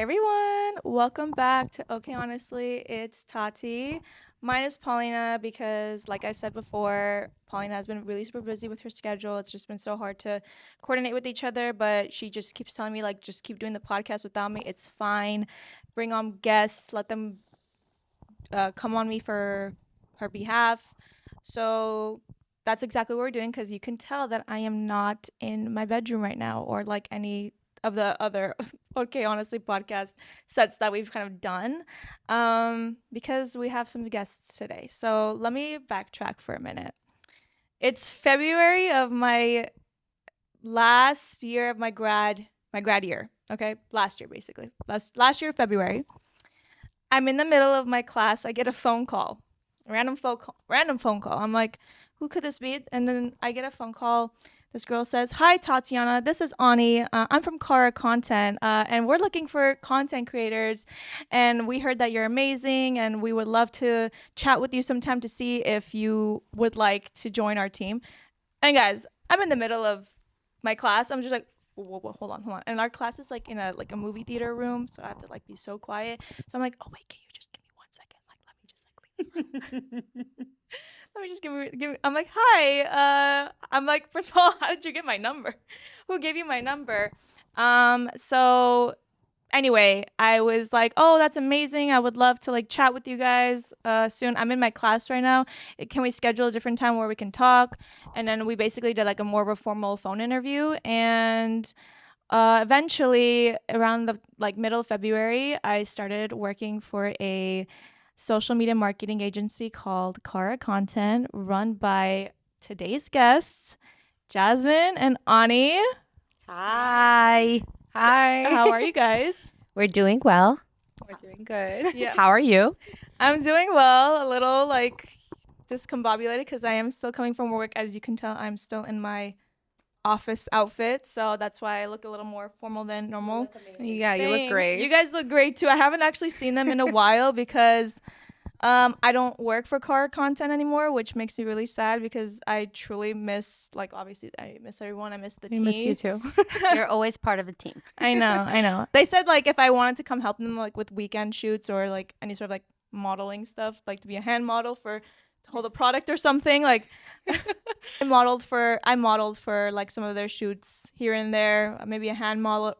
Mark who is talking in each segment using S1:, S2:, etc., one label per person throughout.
S1: Hey everyone, welcome back to Okay Honestly, it's Tati. Mine is Paulina because like I said before, Paulina has been really super busy with her schedule. It's just been so hard to coordinate with each other, but she just keeps telling me like just keep doing the podcast without me. It's fine. Bring on guests, let them come on me for her behalf. So that's exactly what we're doing because you can tell that I am not in my bedroom right now or like any of the other Okay Honestly podcast sets that we've kind of done because we have some guests today. So let me backtrack for a minute. It's February of my last year of my grad year. Okay, last year basically. Last year February. I'm in the middle of my class. I get a phone call, random phone call. I'm like, who could this be? And then I get a phone call. This girl says, "Hi, Tatiana. This is Ani. I'm from Caracontent, and we're looking for content creators. And we heard that you're amazing, and we would love to chat with you sometime to see if you would like to join our team." And guys, I'm in the middle of my class. I'm just like, whoa, hold on. And our class is like in a movie theater room, so I have to like be so quiet. So I'm like, oh wait, can you just give me 1 second? Like, let me just like leave. Let me just give me. I'm like, hi. I'm like, first of all, how did you get my number? Who gave you my number? So anyway, I was like, oh, that's amazing. I would love to like chat with you guys soon. I'm in my class right now. Can we schedule a different time where we can talk? And then we basically did like a more of a formal phone interview. And eventually around the like middle of February, I started working for a social media marketing agency called Caracontent, run by today's guests, Jasmine and Ani.
S2: Hi.
S3: Hi.
S1: How are you guys?
S2: We're doing well.
S3: We're doing good.
S1: Yeah.
S2: How are you?
S1: I'm doing well, a little like discombobulated because I am still coming from work. As you can tell, I'm still in my office outfit, so that's why I look a little more formal than normal.
S3: Yeah, you look
S1: Thanks.
S3: great.
S1: You guys look great too. I haven't actually seen them in a while because I don't work for Caracontent anymore, which makes me really sad because I truly miss, like, obviously I miss everyone. I miss the team.
S3: We miss you too.
S2: You're always part of the team.
S1: I know. They said like if I wanted to come help them like with weekend shoots or like any sort of like modeling stuff, like to be a hand model for to hold a product or something, like I modeled for like some of their shoots here and there, maybe a hand model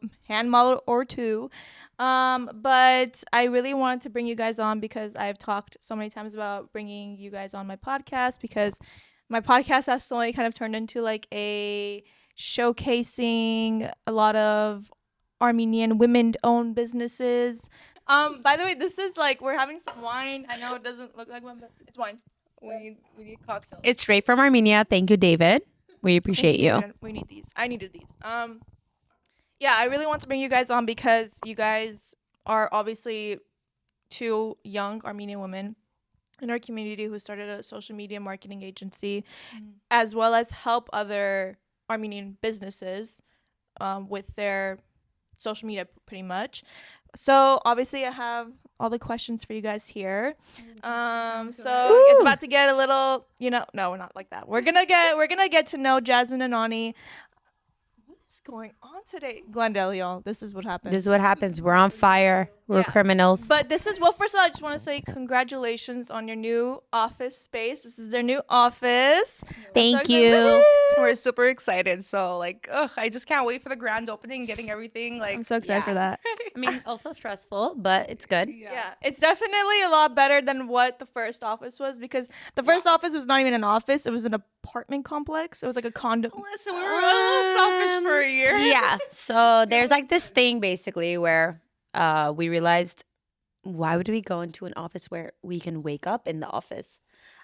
S1: or two. But I really wanted to bring you guys on because I've talked so many times about bringing you guys on my podcast because my podcast has slowly kind of turned into like a showcasing a lot of Armenian women-owned businesses. By the way, this is like we're having some wine. I know it doesn't look like wine, but it's wine.
S3: We need cocktails.
S2: It's straight from Armenia. Thank you, David. We appreciate you.
S1: We need these. I needed these. Yeah, I really want to bring you guys on because you guys are obviously two young Armenian women in our community who started a social media marketing agency, as well as help other Armenian businesses with their social media, pretty much. So obviously, I have all the questions for you guys here. So it's about to get a little, no, we're not like that. We're gonna get to know Jasmine and Ani. What is going on today, Glendale, y'all? This is what happens.
S2: This is what happens. We're on fire. We're criminals.
S1: But this is, well, first of all, I just want to say congratulations on your new office space. This is their new office.
S2: Thank
S1: So
S2: you.
S3: We're super excited. So like, I just can't wait for the grand opening, getting everything like.
S1: I'm so excited for that.
S2: I mean, also stressful, but it's good.
S1: Yeah, it's definitely a lot better than what the first office was because the first office was not even an office. It was an apartment complex. It was like a condo.
S3: Listen, we were a little selfish for a year.
S2: Yeah. So there's like this thing basically where we realized, why would we go into an office where we can wake up in the office?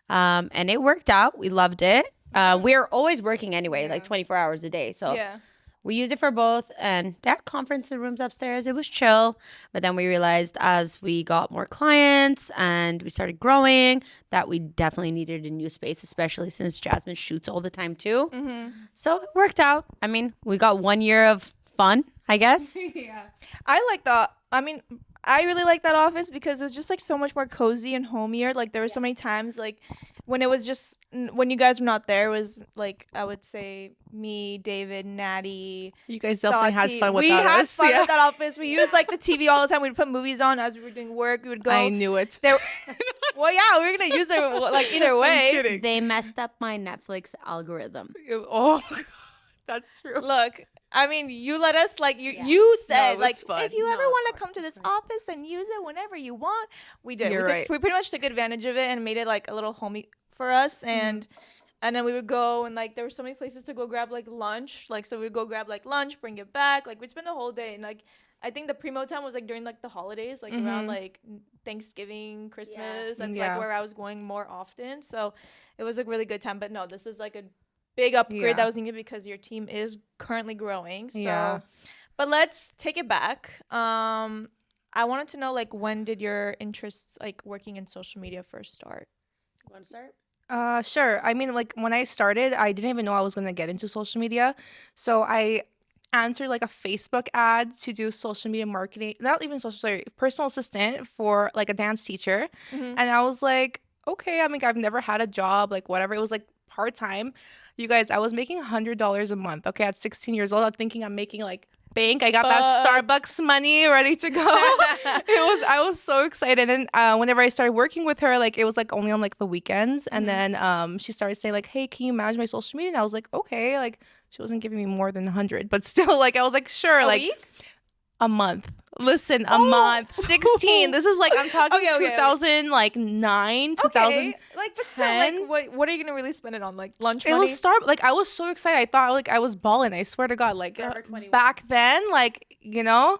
S2: And it worked out. We loved it. We're always working anyway, like 24 hours a day. So we use it for both. And that conference rooms upstairs, it was chill. But then we realized as we got more clients and we started growing that we definitely needed a new space, especially since Jasmine shoots all the time too. So it worked out. I mean, we got 1 year of fun, I guess.
S1: I really like that office because it's just like so much more cozy and homier. Like there were so many times like when it was just when you guys were not there, it was like I would say me, David, Natty,
S3: You guys definitely had
S1: Sati.
S3: fun
S1: We
S3: without
S1: had
S3: us.
S1: fun
S3: Yeah.
S1: with that office. We used like the TV all the time. We'd put movies on as we were doing work. We would go.
S3: I knew it.
S1: There, well, yeah, we were gonna use it like either
S3: I'm
S1: way.
S3: kidding.
S2: They messed up my Netflix algorithm.
S3: Oh, that's true.
S1: Look, I mean, you let us like you.
S2: Yeah.
S1: You said
S3: it was
S1: like
S3: fun.
S1: if you ever
S2: No, of
S1: want to
S2: course,
S1: come to
S2: of
S1: this
S2: course.
S1: office and use it whenever you want, we did.
S3: You're right.
S1: We pretty much took advantage of it and made it like a little homey for us and then we would go and like there were so many places to go grab like lunch, like so we'd go grab like lunch, bring it back, like we'd spend the whole day and like I think the primo time was like during like the holidays, like around like Thanksgiving, Christmas. That's
S3: Yeah.
S1: like where I was going more often. So it was a really good time. But no, this is like a big upgrade
S3: Yeah.
S1: that was needed because your team is currently growing. So
S3: Yeah.
S1: but let's take it back. I wanted to know like when did your interests like working in social media first start?
S2: Want to start?
S3: Sure. I mean, like when I started, I didn't even know I was gonna get into social media. So I answered like a Facebook ad to do social media marketing, not even social, sorry, personal assistant for like a dance teacher. And I was like, okay, I mean, I've never had a job, like whatever. It was like part-time. You guys, I was making $100 a month. Okay, at 16 years old, I'm thinking I'm making like bank. I got that Starbucks money ready to go. I was so excited. And whenever I started working with her, like it was like only on like the weekends. And then she started saying like, hey, can you manage my social media? And I was like, okay. Like she wasn't giving me more than 100, but still like I was like, sure.
S1: A
S3: like
S1: week?
S3: a month. Listen, a month. 16. This is like I'm talking
S1: Okay.
S3: 2000 like 9, 2000.
S1: Okay, like but still, like what are you gonna really spend it on? Like lunch
S3: It
S1: money?
S3: was like I was so excited. I thought like I was balling. I swear to God, like
S2: Forever 21.
S3: back then, like you know.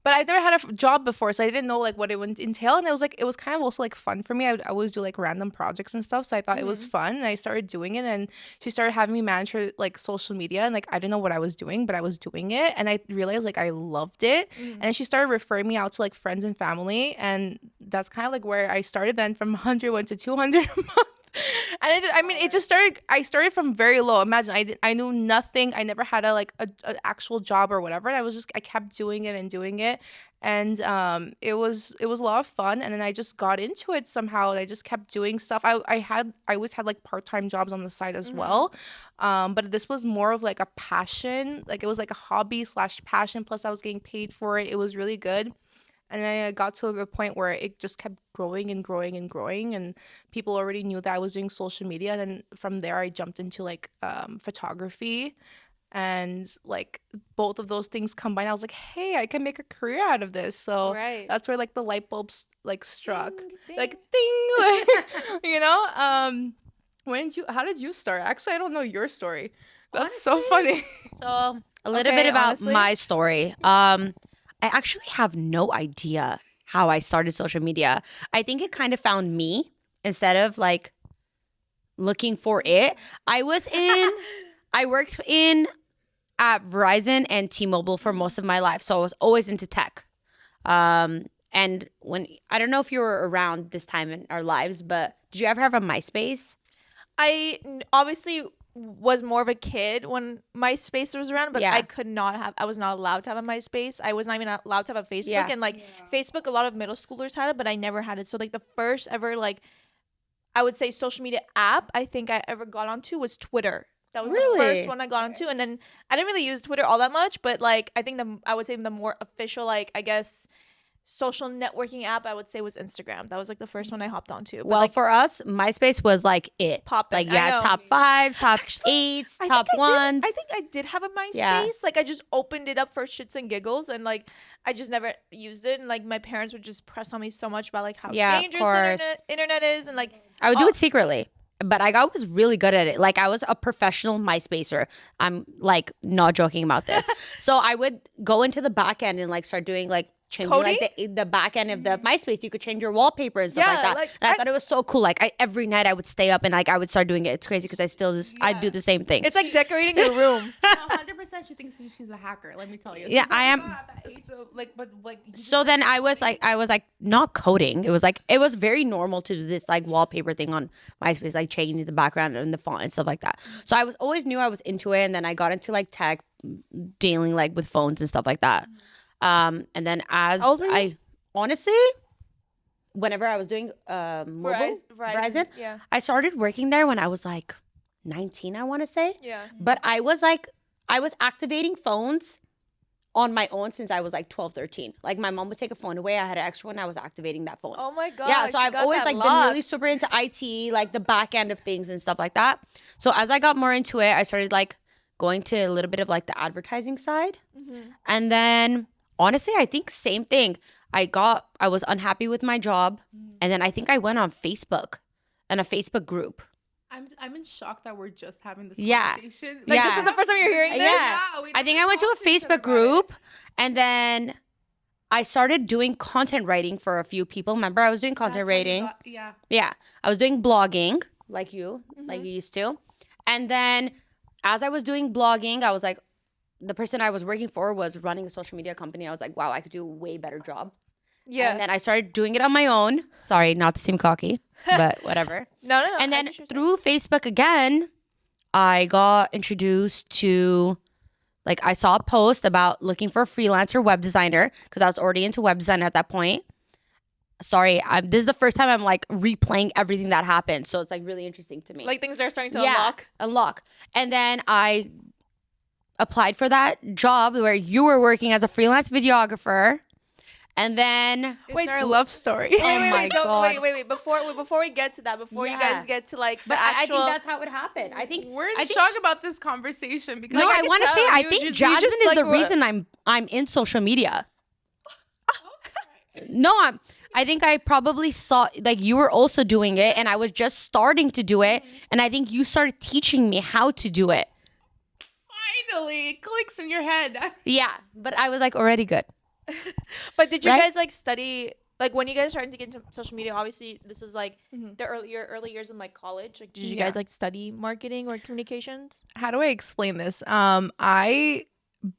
S3: But I never had a job before, so I didn't know like what it would entail. And it was kind of also like fun for me. I would always do like random projects and stuff, so I thought it was fun. And I started doing it, and she started having me manage her like social media. And like I didn't know what I was doing, but I was doing it, and I realized like I loved it. And then she started referring me out to like friends and family, and that's kind of like where I started. Then from 100 went to 200 a month. And it just started. I started from very low. Imagine I knew nothing. I never had a actual job or whatever. And I kept doing it and doing it, and it was a lot of fun. And then I just got into it somehow. And I just kept doing stuff. I always had like part-time jobs on the side as well, but this was more of like a passion. Like it was like a hobby / passion. Plus I was getting paid for it. It was really good. And then I got to the point where it just kept growing and growing and growing. And people already knew that I was doing social media. And then from there, I jumped into like photography. And like both of those things combined, I was like, hey, I can make a career out of this. So
S1: Right.
S3: that's where like the light bulbs like struck.
S1: Ding,
S3: Like ding, like, you know? How did you start? Actually, I don't know your story. That's so funny.
S2: So a little
S1: Okay,
S2: bit about
S1: honestly-
S2: my story. I actually have no idea how I started social media. I think it kind of found me instead of like looking for it. I worked at Verizon and T-Mobile for most of my life, so I was always into tech. And I don't know if you were around this time in our lives, but did you ever have a MySpace?
S1: I obviously was more of a kid when MySpace was around, but
S2: Yeah.
S1: I was not allowed to have a MySpace. I was not even allowed to have a Facebook.
S2: Yeah.
S1: And like Facebook, a lot of middle schoolers had it, but I never had it. So like the first ever like I would say social media app I think I ever got onto was Twitter. That was
S2: Really?
S1: the first one I got onto. And then I didn't really use Twitter all that much, but like I think I would say the more official, like I guess social networking app I would say was Instagram. That was like the first one I hopped onto. But
S2: Well,
S1: like
S2: for us, MySpace was like it.
S1: Poppin',
S2: Like
S1: I
S2: yeah,
S1: know.
S2: top 5s, top 8s,
S1: I
S2: top
S1: think
S2: 1s.
S1: I think I did have a MySpace.
S2: Yeah.
S1: Like I just opened it up for shits and giggles, and like I just never used it. And like my parents would just press on me so much about like how
S2: Yeah, of
S1: dangerous
S2: course.
S1: internet is, and like
S2: I would do it secretly, but I was really good at it. Like I was a professional MySpacer. I'm like not joking about this. So I would go into the back end and like start doing like changing
S1: Coding?
S2: like the back end of the MySpace. You could change your wallpaper and stuff
S1: Yeah,
S2: like that.
S1: like,
S2: And I thought it was so cool. Like every night I would stay up and like I would start doing it. It's crazy because I do the same thing.
S1: it's like decorating your room.
S3: 100% she thinks she's a hacker. Let me tell you.
S2: Yeah, I am.
S3: So, but like,
S2: So then I was like not coding. It was very normal to do this like wallpaper thing on MySpace, like changing the background and the font and stuff like that. So I was always knew I was into it, and then I got into like tech, dealing like with phones and stuff like that. And then as
S1: How old were you?
S2: I honestly whenever I was doing mobile Verizon,
S1: Yeah.
S2: I started working there when I was like 19, I want to say.
S1: Yeah.
S2: But I was activating phones on my own since I was like 12, 13. Like my mom would take a phone away. I had an extra one. I was activating that phone.
S1: Oh my gosh.
S2: Yeah, so
S1: you
S2: I've
S1: got
S2: always
S1: that
S2: like been
S1: locked.
S2: really super into IT, like the back end of things and stuff like that. So as I got more into it, I started like going to a little bit of like the advertising side. And then honestly, I think same thing. I was unhappy with my job, and then I think I went on Facebook and a Facebook group.
S3: I'm in shock that we're just having this
S2: Yeah.
S3: conversation.
S1: Like,
S2: Yeah.
S1: this is the first time you're hearing this?
S2: Yeah.
S3: we
S2: I think
S3: never
S2: I went to a
S3: talked each other
S2: Facebook
S3: about
S2: group, and then I started doing content writing for a few people. Remember, I was doing
S3: it.
S2: content
S3: That's how you
S2: writing.
S3: got- yeah.
S2: Yeah, I was doing blogging like you used to. And then as I was doing blogging, I was like, the person I was working for was running a social media company. I was like, wow, I could do a way better job.
S1: Yeah.
S2: And then I started doing it on my own. Sorry, not to seem cocky, but whatever.
S1: No.
S2: And
S1: I
S2: then
S1: see what you're saying.
S2: through Facebook again, I got introduced to, like, I saw a post about looking for a freelancer web designer because I was already into web design at that point. Sorry, this is the first time I'm like replaying everything that happened. So it's like really interesting to me.
S1: Like things are starting to unlock.
S2: Unlock. And then I applied for that job where you were working as a freelance videographer. And then
S3: It's our love story.
S2: Oh my God.
S1: Wait. Before we get to that, before you
S2: Yeah.
S1: guys get to like the
S2: but I
S1: actual.
S2: think that's how it happened. I think
S3: We're in
S2: I think
S3: shock about this conversation because
S2: No,
S1: Like, I
S2: I
S1: can
S2: want to
S1: tell
S2: say I
S1: you
S2: think
S1: just-
S2: Jasmine is
S1: like,
S2: the reason I'm in social media. No, I think I probably saw like you were also doing it and I was just starting to do it and I think you started teaching me how to do it.
S3: finally it clicks in your head.
S2: Yeah, but I was like already good.
S1: But did you
S2: Right?
S1: guys like study like when you guys started to get into social media? Obviously, this is like the early years in like college. Like, did you
S3: Yeah.
S1: guys like study marketing or communications?
S3: How do I explain this? I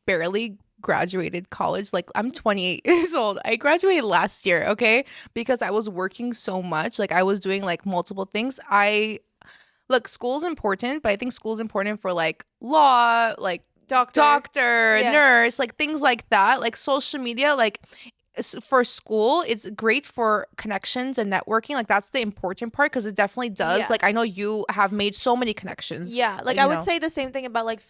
S3: barely graduated college. Like I'm 28 years old. I graduated last year, okay? Because I was working so much. Like I was doing like multiple things. Look, school's important, but I think school's important for like law, like doctor,
S1: Yeah.
S3: nurse, like things like that. Like social media, like for school, it's great for connections and networking. Like that's the important part because it definitely does.
S1: Yeah.
S3: Like I know you have made so many connections.
S1: Yeah, like
S3: you
S1: I would
S3: know.
S1: say the same thing about like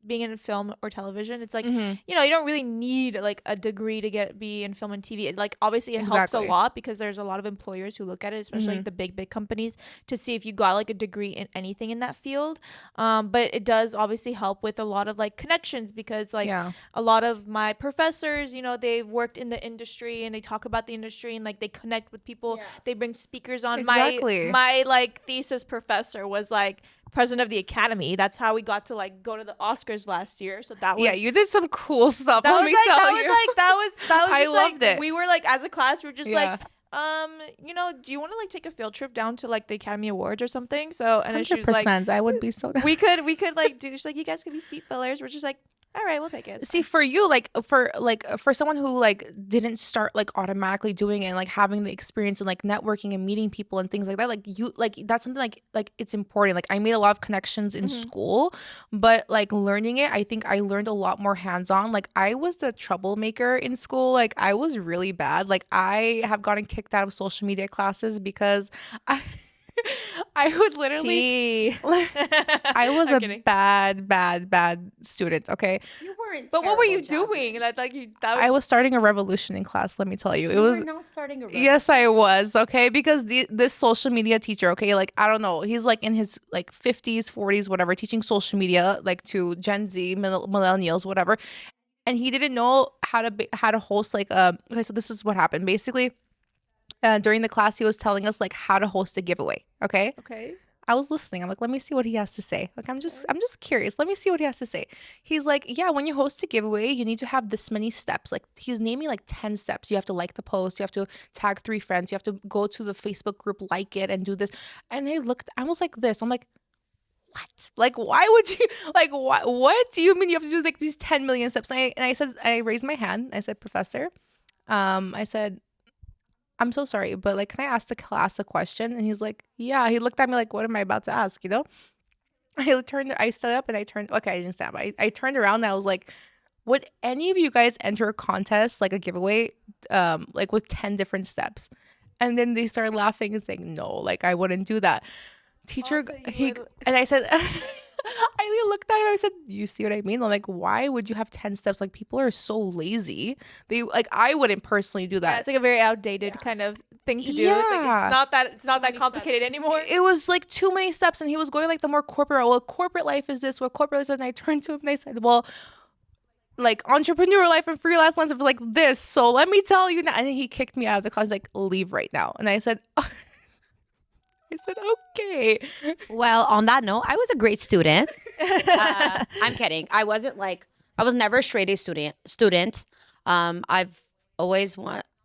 S1: being in film or television. It's like
S3: Mhm.
S1: you know, you don't really need like a degree to be in film and TV. Like obviously it helps a
S3: Exactly.
S1: lot because there's a lot of employers who look at it, especially like the big companies, to see if you got like a degree in anything in that field. But it does obviously help with a lot of like connections because like
S3: Yeah.
S1: a lot of my professors, you know, they've worked in the industry and they talk about the industry and like they connect with people. They bring speakers on.
S3: Exactly.
S1: My like thesis professor was like president of the academy. That's how we got to like go to the Oscars last year. So that was
S3: Yeah, you did some cool stuff.
S1: that
S3: Let
S1: was
S3: me
S1: like
S3: tell
S1: that
S3: you.
S1: was like that was
S3: I
S1: just,
S3: loved
S1: like,
S3: it.
S1: We were like as a class we were just
S3: Yeah.
S1: like you know, do you want to like take a field trip down to like the Academy Awards or something? So and then she was like
S3: 100%. I would be so.
S1: we could like do she's like you guys could be seat fillers. We're just like all right, we'll take it. It's
S3: See, for you, for someone who like didn't start like automatically doing it and like having the experience and like networking and meeting people and things like that, like you like that's something like it's important. Like I made a lot of connections in school, but like learning it, I think I learned a lot more hands-on. Like I was the troublemaker in school. Like I was really bad. Like I have gotten kicked out of social media classes because I would literally
S1: tea.
S3: I was
S1: I'm
S3: a
S1: kidding.
S3: bad student, okay?
S2: You weren't.
S1: But what were you
S2: terrible, Jasmine.
S1: doing? That like you that
S3: I was starting a revolution in class, let me tell you. It
S2: You
S3: was
S2: were not starting a
S3: yes, I was, okay? Because this social media teacher, okay, like I don't know, he's like in his like 50s, 40s, whatever, teaching social media like to Gen Z, millennials, whatever. And he didn't know how to host like okay, so this is what happened. Basically, during the class he was telling us like how to host a giveaway, okay?
S1: Okay.
S3: I was listening. I'm like, let me see what he has to say. Like, I'm just curious. Let me see what he has to say. He's like, yeah, when you host a giveaway, you need to have this many steps. Like, he's naming like 10 steps. You have to like the post. You have to tag 3 friends. You have to go to the Facebook group, like it, and do this. And I was like this. I'm like, what? Like, why would you, like, what do you mean you have to do like these 10 million steps? And I said, I raised my hand. I said, Professor, I said, I'm so sorry, but like, can I ask the class a question? And he's like, yeah. He looked at me like, what am I about to ask? You know? I stood up and okay, I didn't stand up. I turned around and I was like, would any of you guys enter a contest, like a giveaway, like with 10 different steps? And then they started laughing and saying, no, like I wouldn't do that. Teacher,
S1: Also, you
S3: he,
S1: would-
S3: and I said, I looked at him. I said, "You see what I mean? I'm like, why would you have 10 steps? Like, people are so lazy. They like, I wouldn't personally do
S1: Yeah,
S3: that.
S1: it's like a very outdated kind of thing to do. It's like
S3: Yeah.
S1: it's not that complicated anymore.
S3: It was like too many steps, and he was going like the more corporate. Well, corporate life is this. What corporate life is, and I turned to him and I said, well, like entrepreneur life and freelance life is like this. So let me tell you now. And then he kicked me out of the class, like, leave right now. And I said, I said, okay.
S2: Well, on that note, I was a great student. I'm kidding. I was never a straight A student. I've always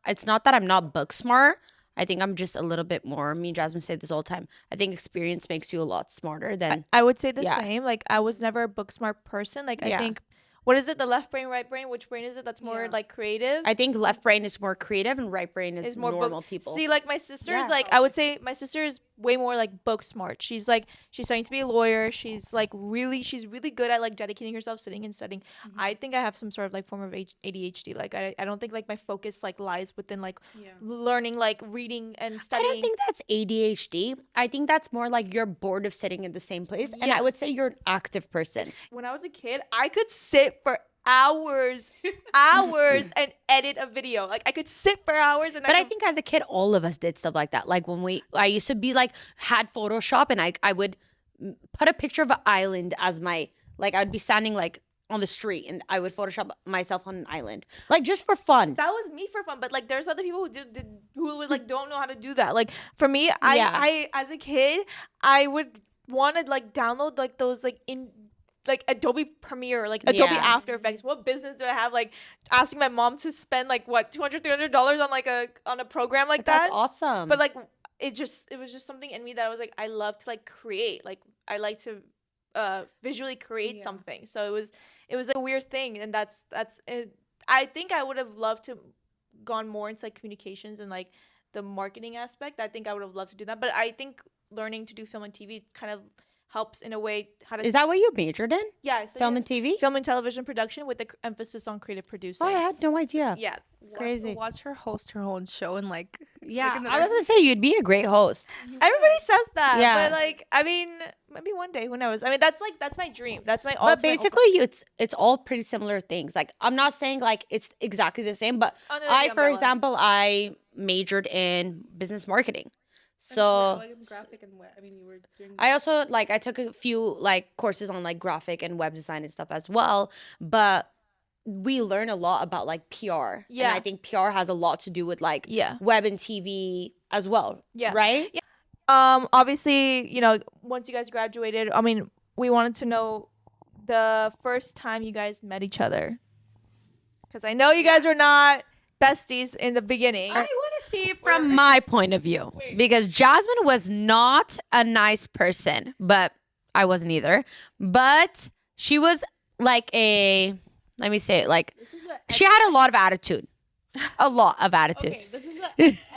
S2: it's not that I'm not book smart. I think I'm just a little bit more. Me and Jasmine say this all the time. I think experience makes you a lot smarter than.
S1: I would say the
S2: Yeah.
S1: same. Like I was never a book smart person. Like I
S2: Yeah.
S1: think, what is it? The left brain, right brain? Which brain is it? That's more like creative.
S2: I think left brain is more creative and right brain is
S1: More
S2: normal
S1: book.
S2: people.
S1: See, like my sister is
S2: Yeah.
S1: like, I would say my sister is way more like book smart. She's studying to be a lawyer. She's really good at like dedicating herself, sitting and studying. I think I have some sort of like form of ADHD. Like I don't think like my focus like lies within like learning, like reading and
S2: I
S1: studying.
S2: don't think that's ADHD. I think that's more like you're bored of sitting in the same place. And
S1: Yeah.
S2: I would say you're an active person.
S1: When I was a kid, I could sit for hours and edit a video. Like I could sit for hours and
S2: But I think as a kid, all of us did stuff like that. Like I used to be like, had Photoshop and I would put a picture of an island as my, like I would be standing like on the street and I would Photoshop myself on an island. Like just for fun.
S1: that was me for fun, but like there's other people who would like don't know how to do that. Like for me,
S2: Yeah.
S1: I as a kid, I would want to like download like those like in like Adobe Premiere, like Adobe
S2: Yeah.
S1: After Effects. What business do I have like asking my mom to spend like what $200-$300 on like a program like that?
S2: That's awesome.
S1: But like it was just something in me that I was like, I love to like create. Like I like to visually create something. So it was like a weird thing, and that's it. I think I would have loved to gone more into like communications and like the marketing aspect. I think I would have loved to do that, but I think learning to do film and TV kind of helps in a way how to
S2: Is that what you majored in?
S1: yeah so
S2: Film
S1: yeah,
S2: and TV?
S1: film and television production with the emphasis on creative producing.
S2: Oh, I had no idea.
S1: Yeah.
S2: Crazy.
S3: Watch her host her own show and like,
S2: Yeah,
S3: in the
S2: I was gonna say you'd be a great host.
S1: Everybody says that.
S2: Yeah.
S1: But like, I mean, maybe one day, who knows? I mean, that's my dream. That's my
S2: But
S1: ultimate.
S2: basically, it's all pretty similar things. Like I'm not saying like it's exactly the same, but
S1: Under the
S2: I, for
S1: umbrella.
S2: example, I majored in business marketing. So
S3: graphic and web. I mean, you were doing.
S2: I also like I took a few like courses on like graphic and web design and stuff as well, but we learn a lot about like PR.
S1: Yeah.
S2: And I think PR has a lot to do with like
S1: Yeah.
S2: web and TV as well.
S1: Yeah.
S2: Right?
S1: Yeah. Obviously, you know, once you guys graduated, I mean, we wanted to know the first time you guys met each other, because I know you guys were not besties in the beginning.
S2: I want to see it from my point of view because Jasmine was not a nice person, but I wasn't either. But she was like let me say it, like she had a lot of attitude. A lot of attitude.
S3: Okay, this is an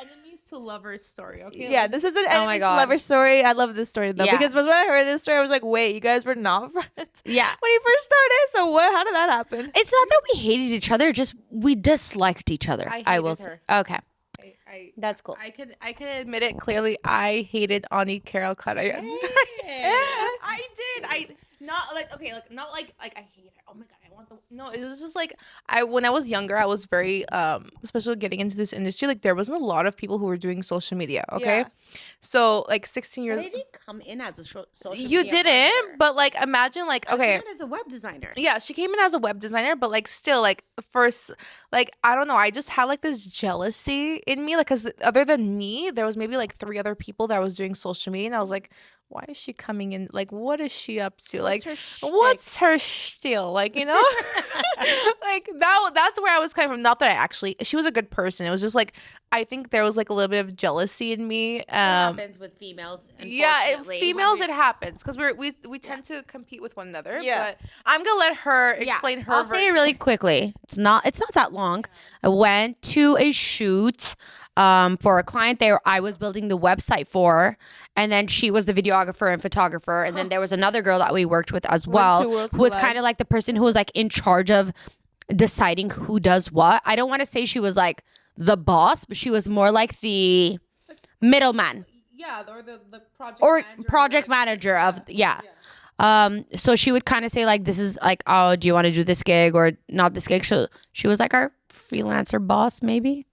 S3: enemies to lovers story. Okay.
S1: Yeah, this is an
S2: Oh my
S1: enemies
S2: God.
S1: to lover story. I love this story though,
S2: Yeah.
S1: because when I heard this story, I was like, wait, you guys were not friends
S2: Yeah.
S1: when you first started. So what? How did that happen?
S2: It's not that we hated each other, just we disliked each other.
S3: I
S2: will
S3: hated
S2: say. Okay. That's cool.
S3: I can admit it clearly. I hated Ani Carol Karayan. I did. I not like okay, like not like I hate it. Oh my god, I want the no. It was just like when I was younger, I was very especially getting into this industry. Like there wasn't a lot of people who were doing social media. Okay,
S1: Yeah.
S3: so like 16 years.
S2: They didn't come in as a social
S3: You
S2: media
S3: didn't,
S2: marketer.
S3: but like imagine like
S2: I
S3: okay.
S2: came in as a web designer.
S3: Yeah, she came in as a web designer, but like still like first like I don't know, I just had like this jealousy in me, like because other than me, there was maybe like 3 other people that was doing social media, and I was like, why is she coming in? Like, what is she up to? Like,
S1: her shtick?
S3: what's her still? Like, you know, like that's where I was coming from. Not that she was a good person. It was just like I think there was like a little bit of jealousy in me.
S2: It happens with females. Unfortunately,
S3: Females
S2: when
S3: it happens because we tend to compete with one another.
S1: Yeah.
S3: But I'm gonna let her explain her.
S2: I'll say it really quickly. It's not that long. I went to a shoot for a client there I was building the website for, and then she was the videographer and photographer, and then there was another girl that we worked with as well,
S1: two worlds
S2: who was
S1: collide.
S2: kind of like the person who was like in charge of deciding who does what. I don't want to say she was like the boss, but she was more like the middleman
S3: Yeah, or the project
S2: or
S3: manager,
S2: project manager of so she would kind of say like, this is like, oh, do you want to do this gig or not this gig? She was like our freelancer boss, maybe.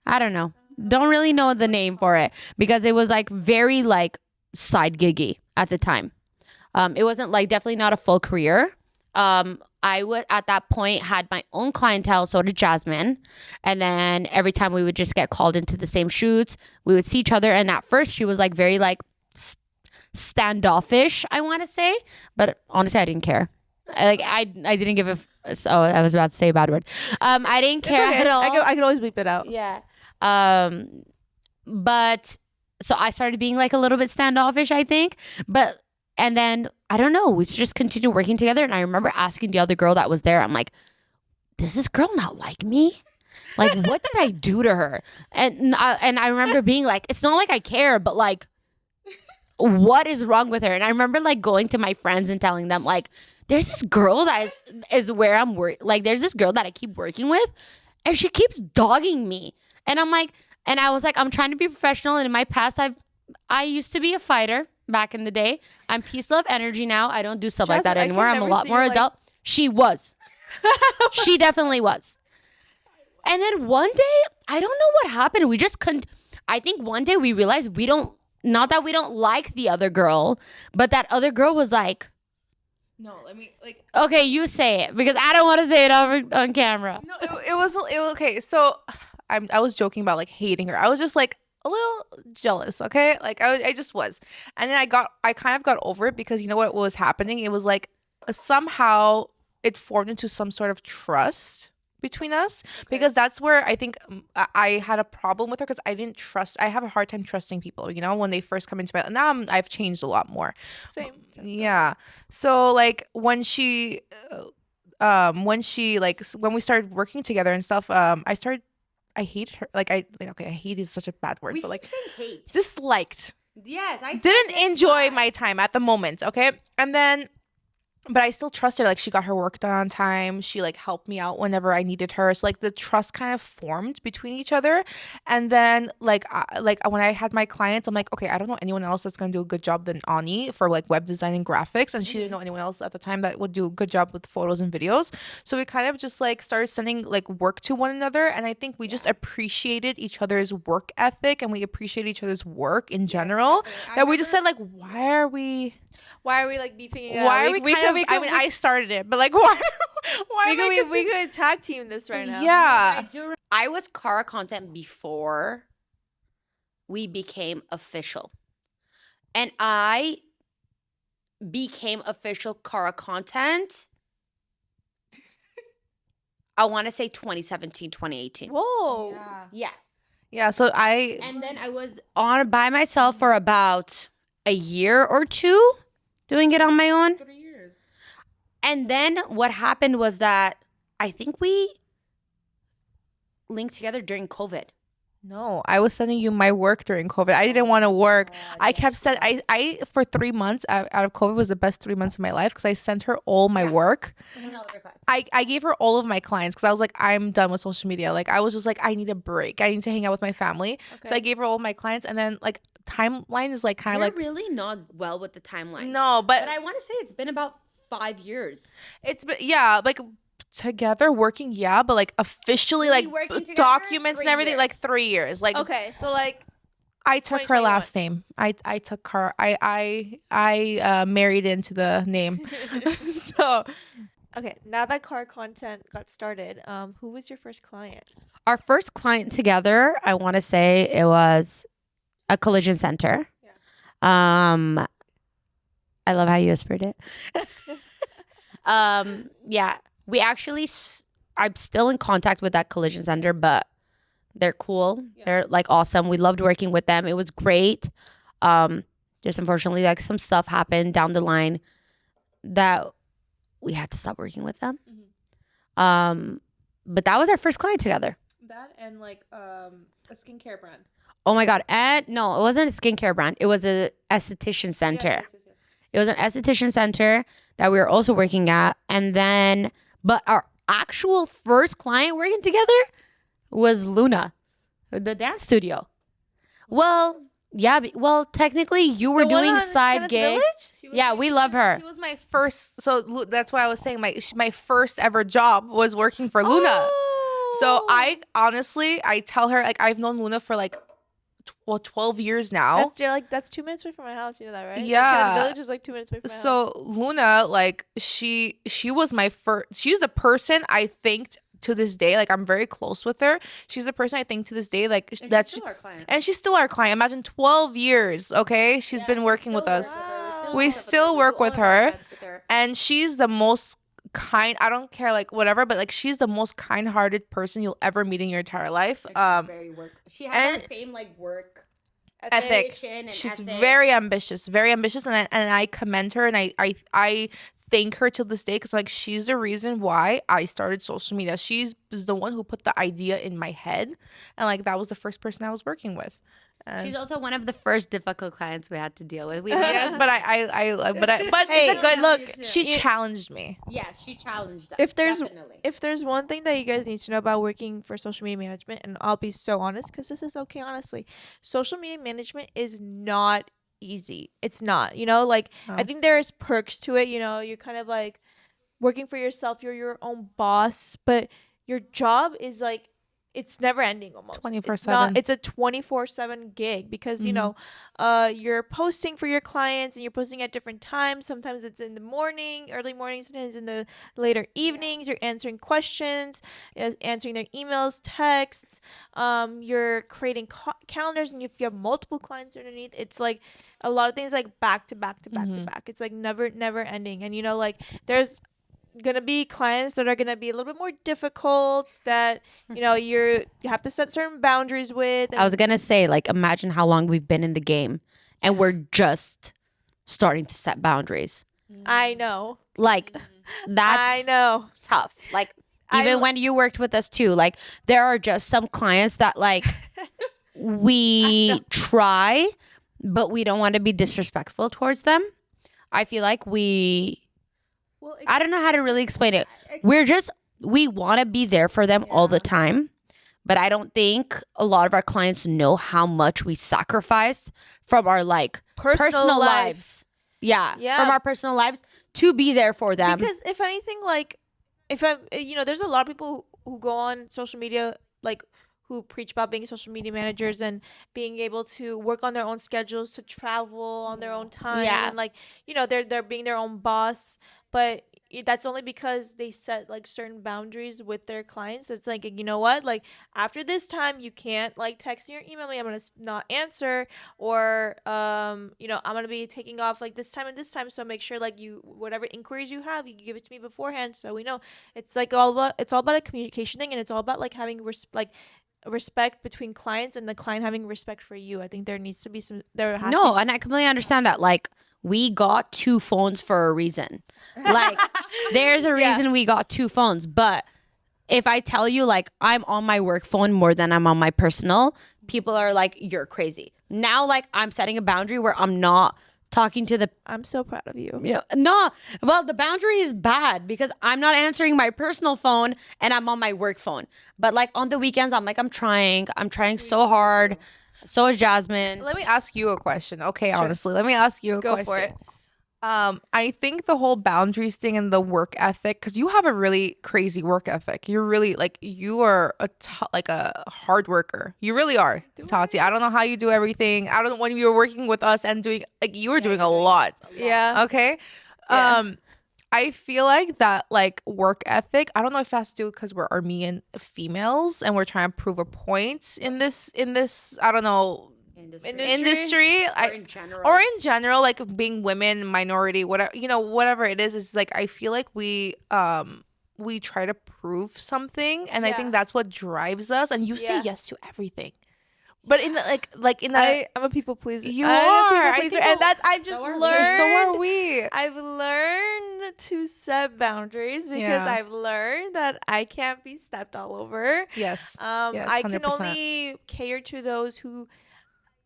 S2: I don't know. Don't really know the name for it because it was like very like side giggy at the time. It wasn't like, definitely not a full career. I would at that point had my own clientele, so did Jasmine. And then every time we would just get called into the same shoots, we would see each other. And at first she was like very like standoffish, I want to say, but honestly I didn't care. I didn't give so I was about to say a bad word. I didn't care
S1: Okay.
S2: at all.
S1: I could always bleep it out.
S2: Yeah. But so I started being like a little bit standoffish, I think. And then I don't know, we just continued working together. And I remember asking the other girl that was there, I'm like, does this girl not like me? Like, what did I do to her? And I remember being like, it's not like I care, but like, what is wrong with her? And I remember like going to my friends and telling them like, there's this girl that is where I'm like, there's this girl that I keep working with, and she keeps dogging me. And I'm like, and I was like, I'm trying to be professional. And in my past, I used to be a fighter back in the day. I'm peace, love, energy now. I don't do stuff like that
S1: Jasmine, I
S2: anymore.
S1: can
S2: I'm a
S1: never
S2: lot
S1: see
S2: more
S1: you, like-
S2: adult. She was. She definitely was. And then one day, I don't know what happened. We just couldn't. I think one day we realized not that we don't like the other girl, but that other girl was like,
S3: No, let me like.
S2: okay, you say it because I don't want to say it on camera.
S3: No, it was okay. So I was joking about like hating her. I was just like a little jealous. Okay, like I just was, and then I kind of got over it because you know what was happening. It was like somehow it formed into some sort of trust between us because that's where I think I had a problem with her because I didn't trust. I have a hard time trusting people. You know, when they first come into my now I've changed a lot more.
S1: Same.
S3: Yeah. So like when we started working together and stuff, I hated her. Like okay, I hate is such a bad word, but like
S2: hate.
S3: disliked.
S2: Yes, I
S3: Didn't enjoy my time at the moment, okay? And then but I still trusted her. Like she got her work done on time. She like helped me out whenever I needed her. So like the trust kind of formed between each other. And then like when I had my clients, I'm like, okay, I don't know anyone else that's gonna do a good job than Ani for like web design and graphics. And she didn't know anyone else at the time that would do a good job with photos and videos. So we kind of just like started sending like work to one another. And I think we just appreciated each other's work ethic and we appreciate each other's work in general. That we just said like, why are we
S1: like beefing it up?
S3: why are we kind of, I mean, I started it, but like, why
S1: we could tag team this right now.
S3: Yeah.
S2: I was karacontent before we became official. And I became official karacontent, I want to say 2017, 2018.
S1: Whoa.
S2: Yeah.
S3: Yeah. So
S2: And then I was on by myself for about a year or two doing it on my own.
S3: 3 years.
S2: And then what happened was that I think we linked together during COVID.
S3: No, I was sending you my work during COVID. I didn't want to work. I kept sending, I for 3 months out of COVID was the best 3 months of my life because I sent her all my work. I gave her all of my clients because I was like, I'm done with social media. Like I was just like, I need a break. I need to hang out with my family. So I gave her all my clients, and then like timeline is like kind of like
S2: really not well with the timeline.
S3: no, but
S2: I want to say it's been about 5 years.
S3: it's been like together working, yeah, but like officially like
S2: working together,
S3: documents and
S2: 3
S3: everything
S2: years.
S3: like 3 years. Like
S1: Okay, so like
S3: I took her last name. I took her. I married into the name. So
S1: okay, now that car content got started, who was your first client?
S2: Our first client together, I want to say it was a collision center. Yeah. I love how you whispered it. Yeah, we actually, I'm still in contact with that collision center, but they're cool. Yeah. They're like awesome. We loved working with them. It was great. Just unfortunately, like some stuff happened down the line that we had to stop working with them. Mm-hmm. But that was our first client together.
S3: that and like a skincare brand.
S2: Oh my God. And no, it wasn't a skincare brand. It was a esthetician center. Yes. It was an esthetician center that we were also working at. And then, but our actual first client working together was Luna, the dance studio. Well, Yeah, well, technically you were
S1: The one
S2: doing
S1: on
S2: side
S1: Kenneth
S2: gigs.
S1: Village?
S2: Yeah, we love her.
S3: She was my first. So that's why I was saying my first ever job was working for Luna. So I honestly, I tell her, like, I've known Luna for like 12 years now.
S1: That's 2 minutes away from my house. You know that, right?
S3: Yeah.
S1: Like, Kenneth Village is like 2 minutes away from my house.
S3: So Luna, like, she was my first. She's the person I thanked to this day. Like, I'm very close with her. She's the person I think to this day, like, that she,
S2: our client.
S3: and she's still our client. Imagine 12 years. Okay, she's been working with us. We still work with her, and she's the most kind. I don't care, like, whatever, but like, she's the most kind-hearted person you'll ever meet in your entire life.
S2: Very work. She
S3: and-
S2: has the same like work
S3: ethic.
S2: and
S3: She's
S2: ethic.
S3: very ambitious, and I commend her, and I thank her till this day, because like, she's the reason why I started social media. She's was the one who put the idea in my head, and like, that was the first person I was working with.
S2: She's also one of the first difficult clients we had to deal with.
S3: Yes, but
S1: Hey,
S3: it's a good
S1: look,
S3: She challenged me.
S2: Yeah, she challenged us.
S1: if there's
S2: definitely.
S1: if there's one thing that you guys need to know about working for social media management, and I'll be so honest because this is okay, honestly, social media management is not easy. It's not, like, I think there's perks to it. You're kind of like working for yourself, you're your own boss, but your job is like, it's never ending almost.
S3: 24/7.
S1: It's a 24/7 gig because you're posting for your clients, and you're posting at different times. Sometimes it's in the morning, early morning, sometimes in the later evenings. You're answering questions, answering their emails, texts. You're creating calendars, and if you have multiple clients underneath, it's like a lot of things, like back to back to back to back. It's like never ending. And like, there's gonna be clients that are gonna be a little bit more difficult, that you have to set certain boundaries with.
S2: I was gonna say, like, imagine how long we've been in the game, and we're just starting to set boundaries.
S1: I know.
S2: Like, that's
S1: I know.
S2: tough. Like, even when you worked with us too, like, there are just some clients that, like, we try, but we don't want to be disrespectful towards them. I feel like I don't know how to really explain it. We want to be there for them all the time, but I don't think a lot of our clients know how much we sacrifice from our, like, personal lives. Yeah, from our personal lives to be there for them.
S1: Because if anything, like, there's a lot of people who go on social media, like, who preach about being social media managers and being able to work on their own schedules, to travel on their own time, and like, they're being their own boss. But that's only because they set like certain boundaries with their clients. It's like, you know what, like, after this time you can't like text me or email me, I'm gonna not answer, or I'm gonna be taking off like this time and this time, so make sure, like, whatever inquiries you have, you give it to me beforehand, so we know. It's like it's all about a communication thing, and it's all about like having respect between clients, and the client having respect for you. I think there needs to be
S2: and I completely understand that. Like, we got 2 phones for a reason. Like, there's a reason we got 2 phones. But if I tell you, like, I'm on my work phone more than I'm on my personal, people are like, you're crazy. Now, like, I'm setting a boundary where I'm not talking to the...
S1: I'm so proud of you.
S2: No, well, the boundary is bad because I'm not answering my personal phone and I'm on my work phone. But like, on the weekends, I'm like, I'm trying so hard. So is Jasmine.
S3: Let me ask you a question. Okay, honestly, let me ask you a question.
S1: Go for it.
S3: I think the whole boundaries thing and the work ethic, because you have a really crazy work ethic. You're really, like, you are like a hard worker. You really are, Tati. I don't know how you do everything. I don't know, when you were working with us and doing, like, you were doing a lot.
S1: Yeah.
S3: Okay. I feel like that, like, work ethic, I don't know if it has to do because we're Armenian females and we're trying to prove a point in this I don't know, industry, or in general, like, being women, minority, whatever it is like, I feel like we try to prove something, and I think that's what drives us, and you say yes to everything. But in the
S1: I'm a people pleaser.
S3: You
S1: I'm
S3: are.
S1: a people pleaser, and I've just learned.
S3: So are we.
S1: I've learned to set boundaries because I've learned that I can't be stepped all over.
S3: Yes.
S1: I can
S3: 100%.
S1: only cater to those who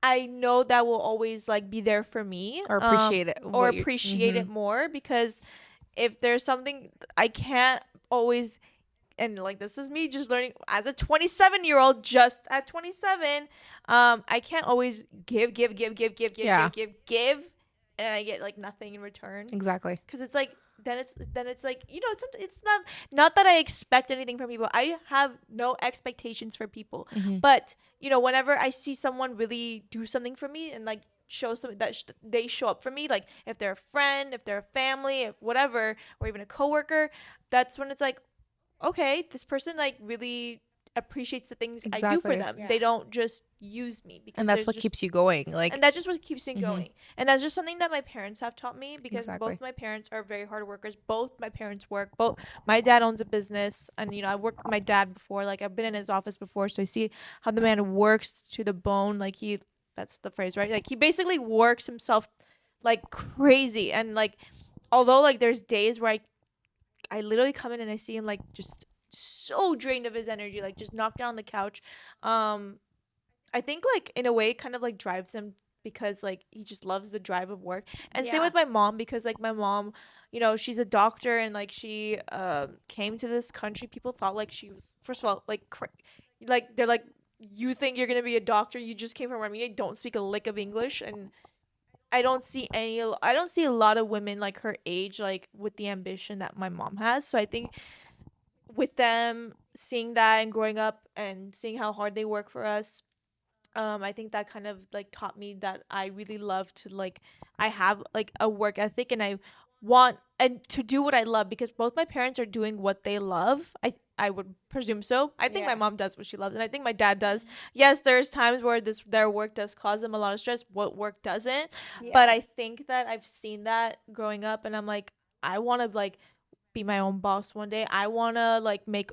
S1: I know that will always like be there for me,
S3: Or appreciate it.
S1: or appreciate it more, because if there's something I can't always and like this is me just learning as a 27-year-old, just at 27. I can't always
S3: Yeah.
S1: give, and I get like nothing in return.
S3: Exactly.
S1: Because it's like then it's like, you know, it's not that I expect anything from people. I have no expectations for people. But you know, whenever I see someone really do something for me and like show something that they show up for me, like if they're a friend, if they're a family, if whatever, or even a coworker, that's when it's like, okay, this person like really appreciates the things I do for
S3: Exactly.
S1: them. They don't just use me, because
S3: And that's
S1: there's
S3: what
S1: just,
S3: keeps you going. Like,
S1: and that's just what keeps me going. And that's just something that my parents have taught me, because
S3: Exactly.
S1: both my parents are very hard workers. Both my parents work. Both my dad owns a business, and you know, I worked with my dad before. Like I've been in his office before, so I see how the man works to the bone. Like that's the phrase, right? Like he basically works himself like crazy. And like, although like there's days where I literally come in and I see him like just so drained of his energy, like just knocked down on the couch. I think like in a way it kind of like drives him, because like he just loves the drive of work. And same with my mom, because like my mom, you know, she's a doctor, and like she came to this country. People thought like she was, first of all, like like they're like, you think you're gonna be a doctor? You just came from Armenia, don't speak a lick of English. And I don't see a lot of women like her age like with the ambition that my mom has. So I think with them seeing that and growing up and seeing how hard they work for us, I think that kind of like taught me that I really love to like, I have like a work ethic, and I want and to do what I love, because both my parents are doing what they love. I would presume so. I think my mom does what she loves, and I think my dad does. Yes, there's times where their work does cause them a lot of stress. What work doesn't? But I think that I've seen that growing up, and I'm like, I want to like be my own boss one day. I want to make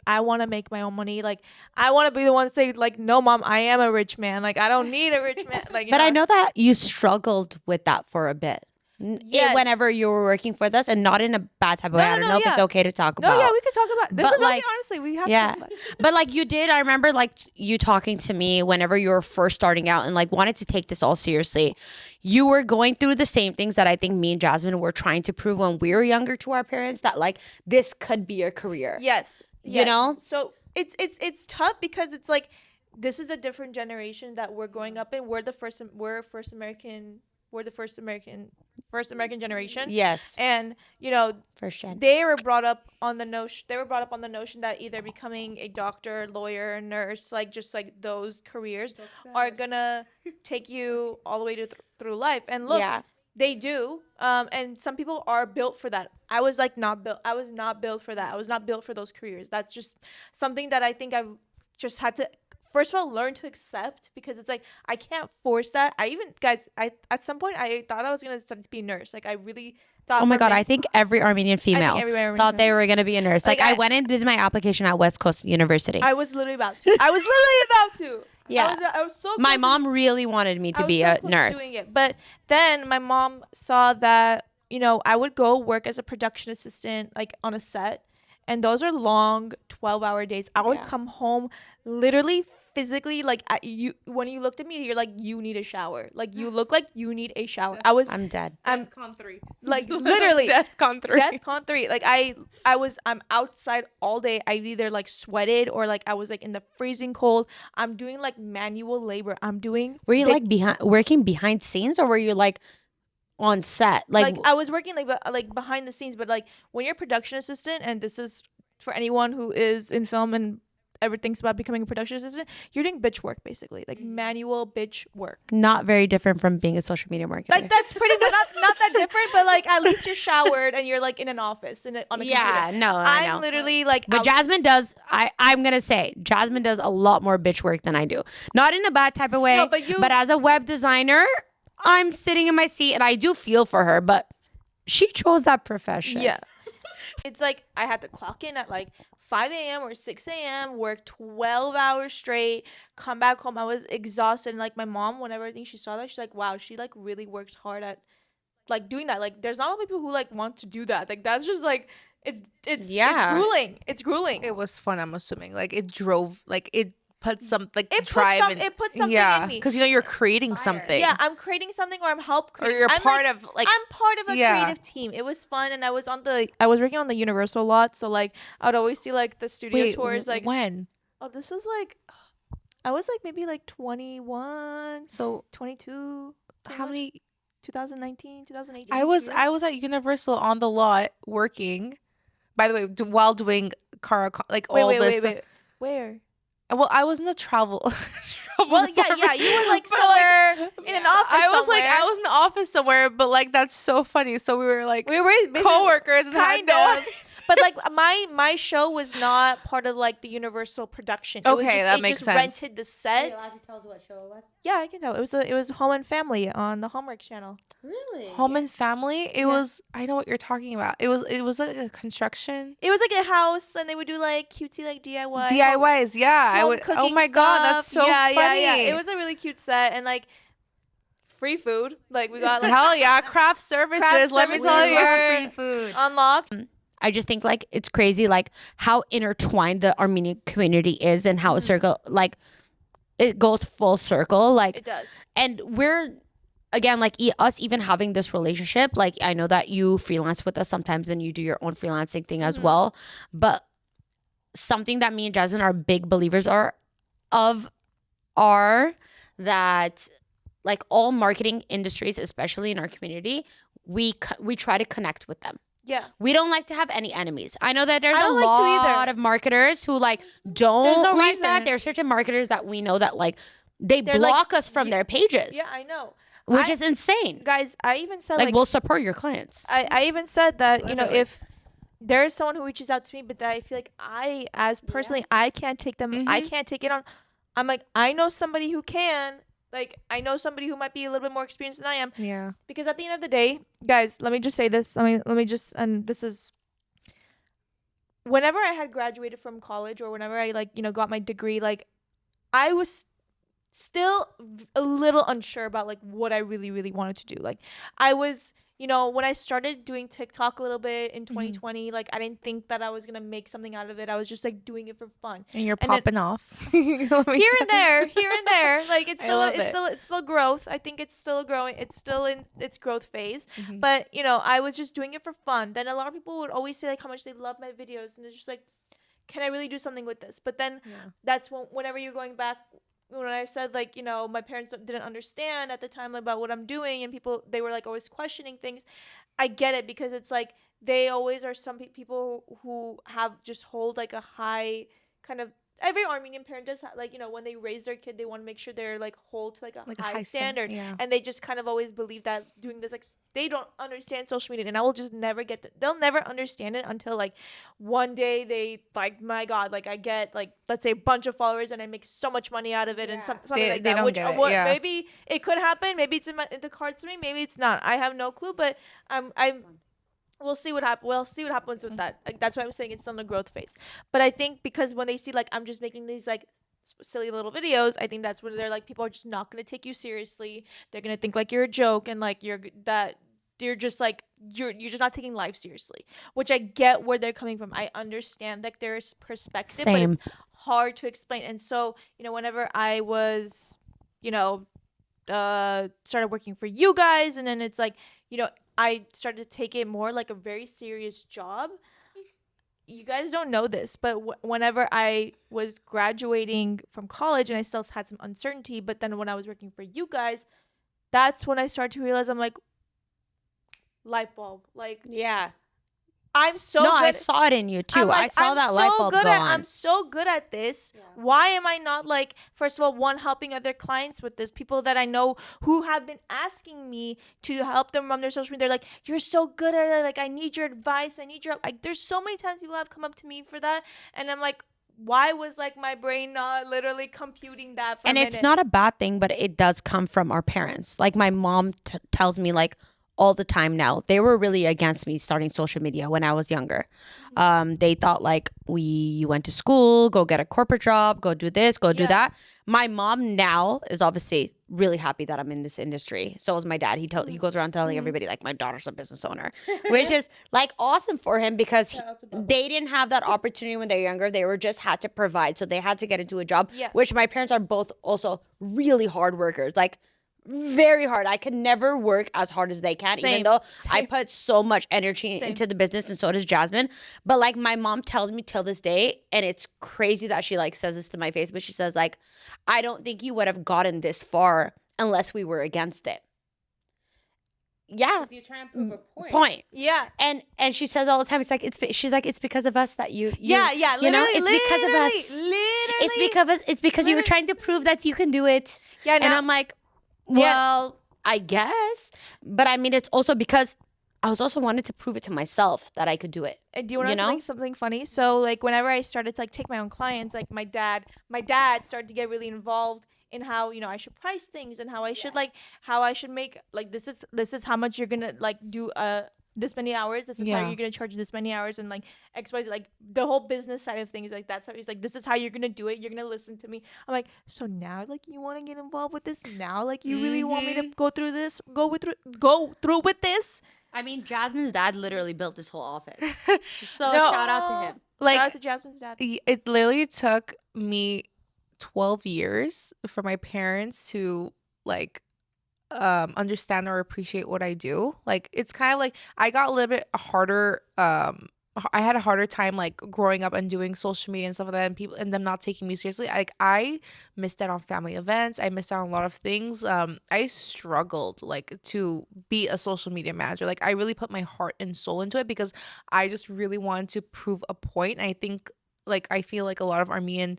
S1: my own money. Like I want to be the one to say like, no mom, I am a rich man. Like I don't need a rich man. Like, you
S2: But I know that you struggled with that for a bit.
S1: Yes.
S2: Whenever you were working for us, and not in a bad type of way. I don't know if it's okay to talk about.
S1: No, yeah, we could talk about this.
S2: But,
S1: Is
S2: like,
S1: okay, honestly, we have
S2: Yeah.
S1: to talk about it.
S2: But like you did, I remember like you talking to me whenever you were first starting out and like wanted to take this all seriously. You were going through the same things that I think me and Jasmine were trying to prove when we were younger to our parents, that like this could be a career.
S1: Yes.
S2: You know?
S1: So it's tough, because it's like this is a different generation that we're growing up in. We're the first American generation.
S2: Yes.
S1: And you know,
S2: First gen.
S1: they were brought up on the notion that either becoming a doctor, lawyer, nurse, like just like those careers are gonna take you all the way through life. And look,
S2: Yeah.
S1: they do. And some people are built for that. I was not built for that. I was not built for those careers. That's just something that I think I've just had to, first of all, learn to accept, because it's like I can't force that. I at some point I thought I was gonna study to be a nurse. Like I really thought.
S2: Oh my
S1: for
S2: God,
S1: me-
S2: I think every Armenian female thought they were going to be a nurse. Like
S1: Like,
S2: I went and did my application at West Coast University.
S1: I was literally about to. I was literally about to.
S2: Yeah.
S1: I was so.
S2: My
S1: close to-
S2: mom really wanted me
S1: I
S2: to
S1: was
S2: be
S1: so
S2: a
S1: close to
S2: nurse.
S1: doing it. But then my mom saw that, you know, I would go work as a production assistant like on a set, and those are long 12-hour days. I would
S2: Yeah.
S1: come home literally physically like when you looked at me, you're like, you need a shower. Like you look like you need a shower.
S2: I'm dead.
S3: DEFCON 3.
S1: like literally
S3: DEFCON 3.
S1: DEFCON 3. Like I'm outside all day. I either like sweated or like I was like in the freezing cold. I'm doing like manual labor. I'm doing
S2: Were you
S1: big-
S2: like working behind scenes, or were you like on set?
S1: like I was working like behind the scenes, but like when you're a production assistant, and this is for anyone who is in film and ever thinks about becoming a production assistant, you're doing bitch work basically, like manual bitch work.
S2: not very different from being a social media marketer.
S1: Like that's pretty much not that different, but like at least you're showered and you're like in an office on a computer.
S2: no, I know.
S1: I'm literally like
S2: But
S1: out-
S2: Jasmine does. I'm gonna say Jasmine does a lot more bitch work than I do. Not in a bad type of way.
S1: No, but you-
S2: as a web designer, I'm sitting in my seat and I do feel for her. But she chose that profession.
S1: Yeah. It's like I had to clock in at like 5 a.m. or 6 a.m., work 12 hours straight, come back home. I was exhausted. And like my mom, whenever I think she saw that, she's like, wow, she like really works hard at like doing that. Like there's not a lot of people who like want to do that. Like that's just like, it's
S2: Yeah.
S1: grueling. It's grueling.
S3: It was fun, I'm assuming. Like it drove, like it put some like
S1: It puts
S3: drive
S1: some-
S3: in.
S1: it puts something in me.
S3: because you're creating something.
S1: Yeah, I'm creating something, or I'm help
S3: or
S1: creating.
S3: you're
S1: I'm
S3: part
S1: like,
S3: of like
S1: I'm part of a
S3: yeah.
S1: creative team. It was fun, and I was working on the Universal lot, so like I would always see like the studio
S3: Wait,
S1: tours. Like,
S3: when?
S1: oh, this was like, I was like maybe like 21,
S3: So
S1: 22.
S3: how
S1: 21,
S3: many?
S1: 2019, 2018.
S3: I was at Universal on the lot working. By the way, while doing like
S1: Wait,
S3: all
S1: wait,
S3: this.
S1: wait, wait. Where?
S3: Well, I was in the travel.
S1: Well, yeah,
S3: department.
S1: you were like
S3: But,
S1: somewhere in an office.
S3: I was
S1: somewhere.
S3: like, I was in the office somewhere, but like that's so funny. So we were like
S1: We were basically
S3: coworkers and had
S1: kind
S3: no.
S1: of. But like my show was not part of like the Universal production. It was
S3: Okay,
S1: just,
S3: that
S1: it
S3: makes
S1: just
S3: sense.
S1: rented the set.
S2: Are you allowed to tell us what show it was?
S1: Yeah, I can tell. It was Home and Family on the Hallmark Channel.
S2: Really?
S3: Home and Family. It was. I know what you're talking about. It was like a construction.
S1: It was like a house, and they would do like cutesy like DIY.
S3: DIYs. Yeah, I
S1: home
S3: would. Oh
S1: cooking
S3: my god, that's
S1: stuff.
S3: so
S1: Yeah,
S3: funny.
S1: yeah. It was a really cute set, and like free food. Like we got like
S3: Hell yeah, craft services.
S1: Craft
S3: Let me
S1: services.
S3: tell
S1: We
S3: you.
S1: love
S2: free food.
S1: unlocked.
S2: I just think like it's crazy like how intertwined the Armenian community is and how a circle like it goes full circle like
S1: It does.
S2: and we're again like us even having this relationship like I know that you freelance with us sometimes and you do your own freelancing thing as well, but something that me and Jasmine are big believers are that like all marketing industries, especially in our community, we try to connect with them.
S1: Yeah.
S2: We don't like to have any enemies. I know that there's
S1: I
S2: a
S1: don't like to either.
S2: lot of marketers who like don't
S1: There's no
S2: like
S1: reason.
S2: that. There's certain marketers that we know that like they
S1: They're
S2: block
S1: like,
S2: us from their pages,
S1: Yeah, I know.
S2: which
S1: I-
S2: is insane.
S1: Guys, I even said
S2: Like we'll support your clients.
S1: I even said that, you know,
S2: Literally.
S1: if there's someone who reaches out to me, but that I feel like I, as personally, I can't take them, I can't take it on. I'm like, I know somebody who can. Like, I know somebody who might be a little bit more experienced than I am.
S3: Yeah.
S1: Because at the end of the day, guys, let me just say this. Let me just, and this is, whenever I had graduated from college or whenever I, like, you know, got my degree, like, I was still a little unsure about like what I really, really wanted to do. Like, I was, you know, when I started doing TikTok a little bit in 2020, like I didn't think that I was gonna make something out of it. I was just like doing it for fun.
S3: And you're
S1: And then-
S3: popping off.
S1: Here and there, like it's
S3: I
S1: still
S3: love
S1: it's still growth. I think it's still growing. It's still in its growth phase.
S3: Mm-hmm.
S1: But you know, I was just doing it for fun. Then a lot of people would always say like how much they love my videos, and it's just like, can I really do something with this? But then that's whenever you're going back. When I said like, you know, my parents didn't understand at the time about what I'm doing, and they were like always questioning things. I get it, because it's like they always are some people who have just hold like a high kind of, every Armenian parent does like, you know, when they raise their kid, they want to make sure they're like hold to like a high standard.
S3: Yeah.
S1: And they just kind of always believe that doing this, like they don't understand social media, and I will just never get that. They'll never understand it until like one day they like, my God, like I get like, let's say a bunch of followers and I make so much money out of it, and something like
S3: they
S1: that.
S3: don't
S1: Which
S3: get it, yeah.
S1: maybe it could happen. Maybe it's in the cards for me. Maybe it's not. I have no clue. But we'll see what happens. We'll see what happens with that. Like, that's why I'm saying it's still in the growth phase. But I think because when they see like I'm just making these like silly little videos, I think that's when they're like, people are just not going to take you seriously. They're going to think like you're a joke, and like you're just like you're just not taking life seriously, which I get where they're coming from. I understand that there's perspective,
S2: Same.
S1: but it's hard to explain. And so, you know, whenever I was, you know, started working for you guys, and then it's like, you know, I started to take it more like a very serious job. You guys don't know this, but whenever I was graduating from college, and I still had some uncertainty, but then when I was working for you guys, that's when I started to realize, I'm like, light bulb. Like,
S2: Yeah.
S1: I'm so
S2: No,
S1: good.
S2: I saw it in you too.
S1: I'm like,
S2: I saw
S1: I'm
S2: that
S1: so
S2: light bulb
S1: good
S2: go
S1: at,
S2: on.
S1: I'm so good at this. Why am I not like, first of all, one, helping other clients with this? People that I know who have been asking me to help them run their social media. They're like, you're so good at it. Like, I need your advice. I need your, like, there's so many times people have come up to me for that. And I'm like, why was like my brain not literally computing that for
S2: And
S1: a
S2: it's
S1: minute?
S2: not a bad thing, but it does come from our parents. Like my mom tells me like all the time now. They were really against me starting social media when I was younger. They thought like you went to school, go get a corporate job, go do this, go do that. My mom now is obviously really happy that I'm in this industry. So is my dad. He goes around telling everybody like my daughter's a business owner, which is like awesome for him because they didn't have that opportunity when they're younger. They were just had to provide, so they had to get into a job.
S1: Yeah.
S2: Which my parents are both also really hard workers, like very hard. I could never work as hard as they can, even
S1: Same.
S2: though I
S1: Same.
S2: put so much energy
S1: Same.
S2: into the business, and so does Jasmine. But like my mom tells me till this day, and it's crazy that she like says this to my face, but she says like, I don't think you would have gotten this far unless we were against it. Yeah.
S3: So you're trying to prove a
S2: Point.
S1: Yeah.
S2: And she says all the time, it's like she's like, it's because of us that you
S1: Yeah.
S2: you know, it's because of us.
S1: Literally.
S2: It's because you were trying to prove that you can do it.
S1: Yeah.
S2: And I'm like, well, I guess. But I mean, it's also because I was also wanted to prove it to myself that I could do it.
S1: And do you want to know something funny? So like whenever I started to like take my own clients, like my dad started to get really involved in how, you know, I should price things and how I should like how I should make like this is how much you're gonna like do this many hours. This is how you're gonna charge this many hours and like XYZ, like the whole business side of things. Like that's how he's like, this is how you're gonna do it. You're gonna listen to me. I'm like, so now like you want to get involved with this now? Like you really want me to go through this? Go through with this?
S2: I mean, Jasmine's dad literally built this whole office. So shout out to him.
S3: Like,
S1: shout out to Jasmine's dad.
S3: It literally took me 12 years for my parents to like understand or appreciate what I do. Like it's kind of like I got a little bit harder I had a harder time like growing up and doing social media and stuff like that, and people and them not taking me seriously. Like I missed out on family events. I missed out on a lot of things. I struggled like to be a social media manager. Like I really put my heart and soul into it because I just really wanted to prove a point. And I think like I feel like a lot of Armenian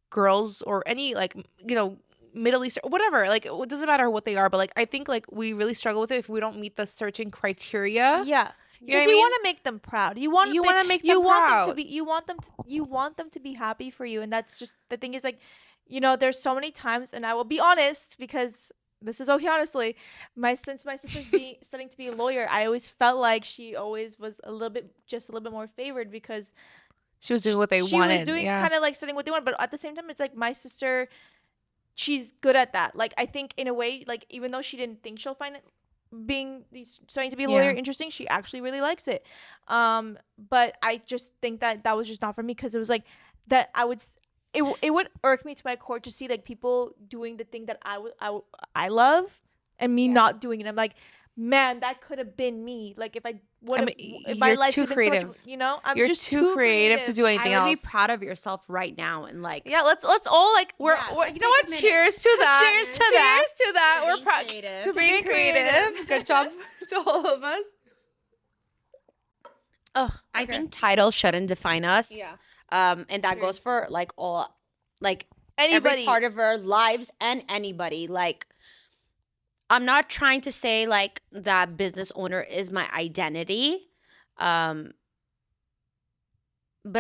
S3: girls or any like, you know, Middle East or whatever, like it doesn't matter what they are, but like I think like we really struggle with it if we don't meet the certain criteria.
S1: Yeah.
S3: You know
S1: Because
S3: what I mean?
S1: want to make them proud. You want to make them
S3: proud.
S1: you want them to be happy for you, and that's just the thing is like, you know, there's so many times, and I will be honest because this is okay. Honestly, since my sister's studying to be a lawyer, I always felt like she always was a little bit more favored because
S3: she was doing what they wanted.
S1: She was doing kind of like studying what they wanted, but at the same time, it's like my sister, she's good at that. Like I think in a way, like even though she didn't think she'll find it starting to be a lawyer interesting, she actually really likes it. But I just think that was just not for me because it was like that it would irk me to my core to see like people doing the thing that I love and me not doing it. I'm like, man, that could have been me. Like if I would have, if my life
S3: too
S1: had been
S3: creative.
S1: So much, you know,
S3: you're just too creative to do anything else.
S2: I would be proud of yourself right now and like
S3: let's all like we're you know what? Cheers to that.
S1: Cheers to that.
S3: We're proud to being creative. Good job to all of us.
S2: I think titles shouldn't define us. Yeah. And that goes for like all like
S1: anybody,
S2: every part of our lives and anybody. Like I'm not trying to say like that business owner is my identity. But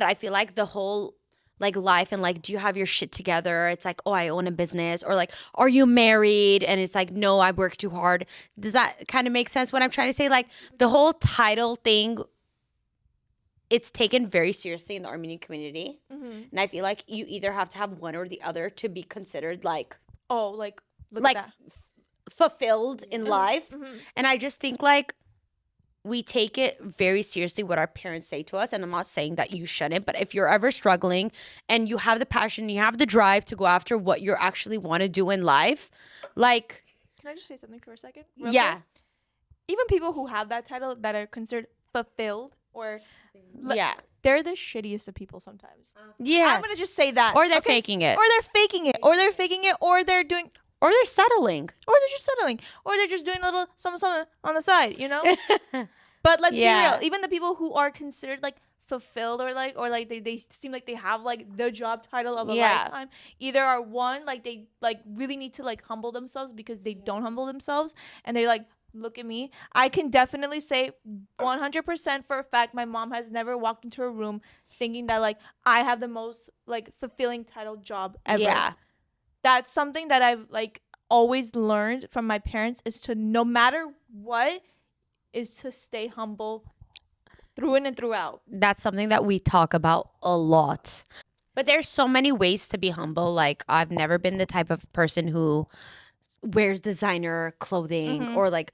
S2: I feel like the whole like life and like, do you have your shit together? It's like, oh, I own a business, or like, are you married? And it's like, no, I work too hard. Does that kind of make sense what I'm trying to say? Like the whole title thing, it's taken very seriously in the Armenian community. Mm-hmm. And I feel like you either have to have one or the other to be considered like,
S1: look at that.
S2: Fulfilled in life. Mm-hmm. And I just think like we take it very seriously what our parents say to us, and I'm not saying that you shouldn't, but if you're ever struggling and you have the passion, you have the drive to go after what you actually want to do in life, like,
S1: can I just say something for a second?
S2: Yeah.
S1: Quick? Even people who have that title that are considered fulfilled or they're the shittiest of people sometimes.
S2: Yeah,
S1: I'm gonna just say that.
S2: Or they're faking it.
S1: Or they're doing.
S2: Or they're settling.
S1: Or they're just settling. Or they're just doing a little something on the side, you know? But let's be real. Even the people who are considered like fulfilled or they seem like they have like the job title of a lifetime, either are one, like they like really need to like humble themselves because they don't humble themselves, and they're like, look at me. I can definitely say 100% for a fact my mom has never walked into a room thinking that like I have the most like fulfilling title job ever. Yeah. That's something that I've like always learned from my parents, is to, no matter what, is to stay humble through in and throughout.
S2: That's something that we talk about a lot. But there's so many ways to be humble. Like I've never been the type of person who wears designer clothing or like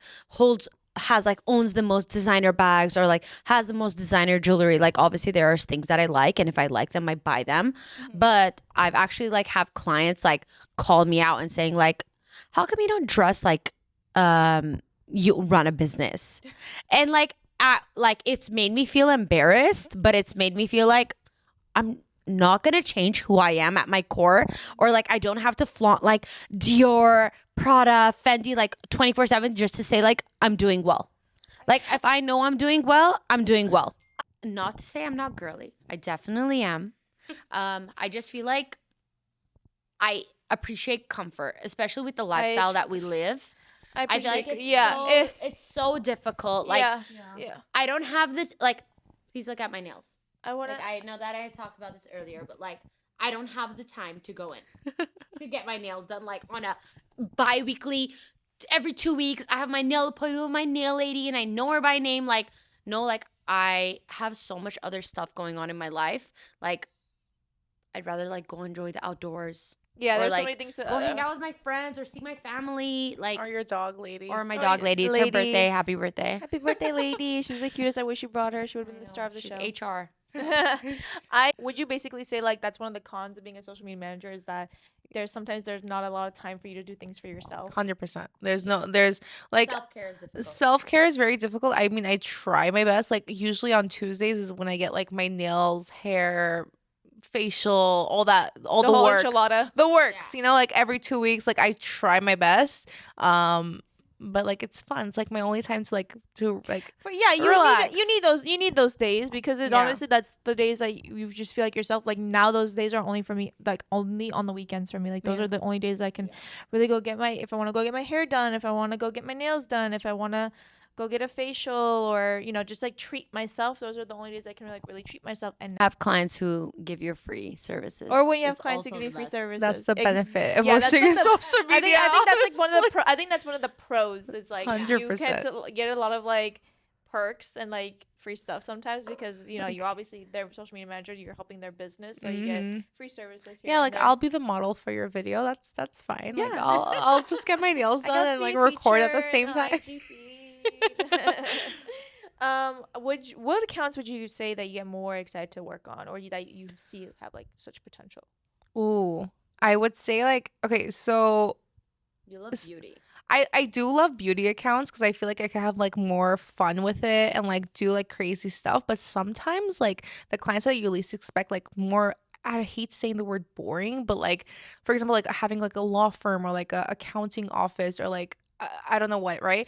S2: owns the most designer bags or like has the most designer jewelry. Like obviously there are things that I like, and if I like them I buy them. But I've actually like have clients like call me out and saying like, how come you don't dress like you run a business? And like it's made me feel embarrassed, but it's made me feel like I'm not gonna change who I am at my core, or like I don't have to flaunt like Dior, Prada, Fendi like 24/7 just to say like I'm doing well. Like if I know I'm doing well, I'm doing well. Not to say I'm not girly. I definitely am. I just feel like I appreciate comfort, especially with the lifestyle that we live. I feel like it's so difficult. Like I don't have this like please look at my nails. I know that I talked about this earlier, but like I don't have the time to go in to get my nails done like on a bi-weekly, every 2 weeks. I have my nail appointment with my nail lady and I know her by name. Like, no, like I have so much other stuff going on in my life. Like I'd rather like go enjoy the outdoors.
S1: Yeah, there's
S2: like,
S1: so many things to
S2: go hang out with my friends or see my family, like
S3: Or your dog lady.
S2: or my dog lady. It's her birthday. Happy birthday!
S1: Happy birthday, lady. She's the cutest. I wish you brought her. She would have been the star of the
S2: She's
S1: show.
S2: HR.
S1: Would you basically say like that's one of the cons of being a social media manager is that there's not a lot of time for you to do things for yourself.
S3: 100%. There's like
S2: Self-care is difficult.
S3: self-care is very difficult. I mean, I try my best. Like usually on Tuesdays is when I get like my nails, hair, facial, all the
S1: whole
S3: works.
S1: enchilada.
S3: The works, you know, like every 2 weeks, like I try my best. But like it's fun. It's like my only time to relax.
S1: You need those days because honestly that's the days that you just feel like yourself. Like now those days are only for me, like only on the weekends for me. Like those are the only days I can really go get if I want to go get my hair done, if I want to go get my nails done, if I want to go get a facial or just like treat myself. Those are the only days I can really treat myself. And
S2: have clients who give you free services,
S1: or when you have clients who give you free services.
S3: That's the benefit of
S1: that's
S3: working in
S1: the-
S3: social media.
S1: I think that's like one of the I think that's one of the pros is like you
S3: 100%.
S1: get a lot of like perks and like free stuff sometimes because you're obviously their social media manager, you're helping their business, so you get free services here
S3: like I'll be the model for your video. That's fine.
S1: Yeah.
S3: Like I'll just get my nails done and like record at the same time.
S1: What accounts would you say that you get more excited to work on or that you see have like such potential?
S3: Ooh, I would say like, okay, so
S2: you love beauty.
S3: I do love beauty accounts because I feel like I can have like more fun with it and like do like crazy stuff. But sometimes like the clients that you least expect like more, I hate saying the word boring, but like for example, like having like a law firm or like a accounting office or like I don't know what, right?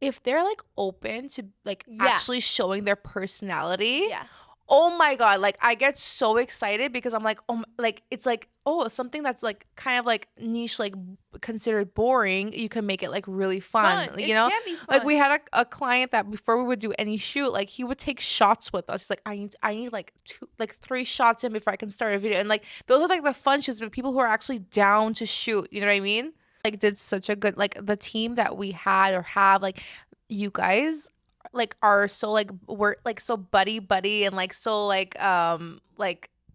S3: If they're like open to like actually showing their personality, oh my god, like I get so excited because I'm like, oh, like it's like, oh, something that's like kind of like niche, like considered boring, you can make it like really fun.
S1: It
S3: you know,
S1: can be fun.
S3: like we had a client that before we would do any shoot, like he would take shots with us. He's like, I need like 3 shots in before I can start a video, and like those are like the fun shoots with people who are actually down to shoot. You know what I mean? Like did such a good, like the team that we had or have, like you guys like are so like we're like so buddy and like so like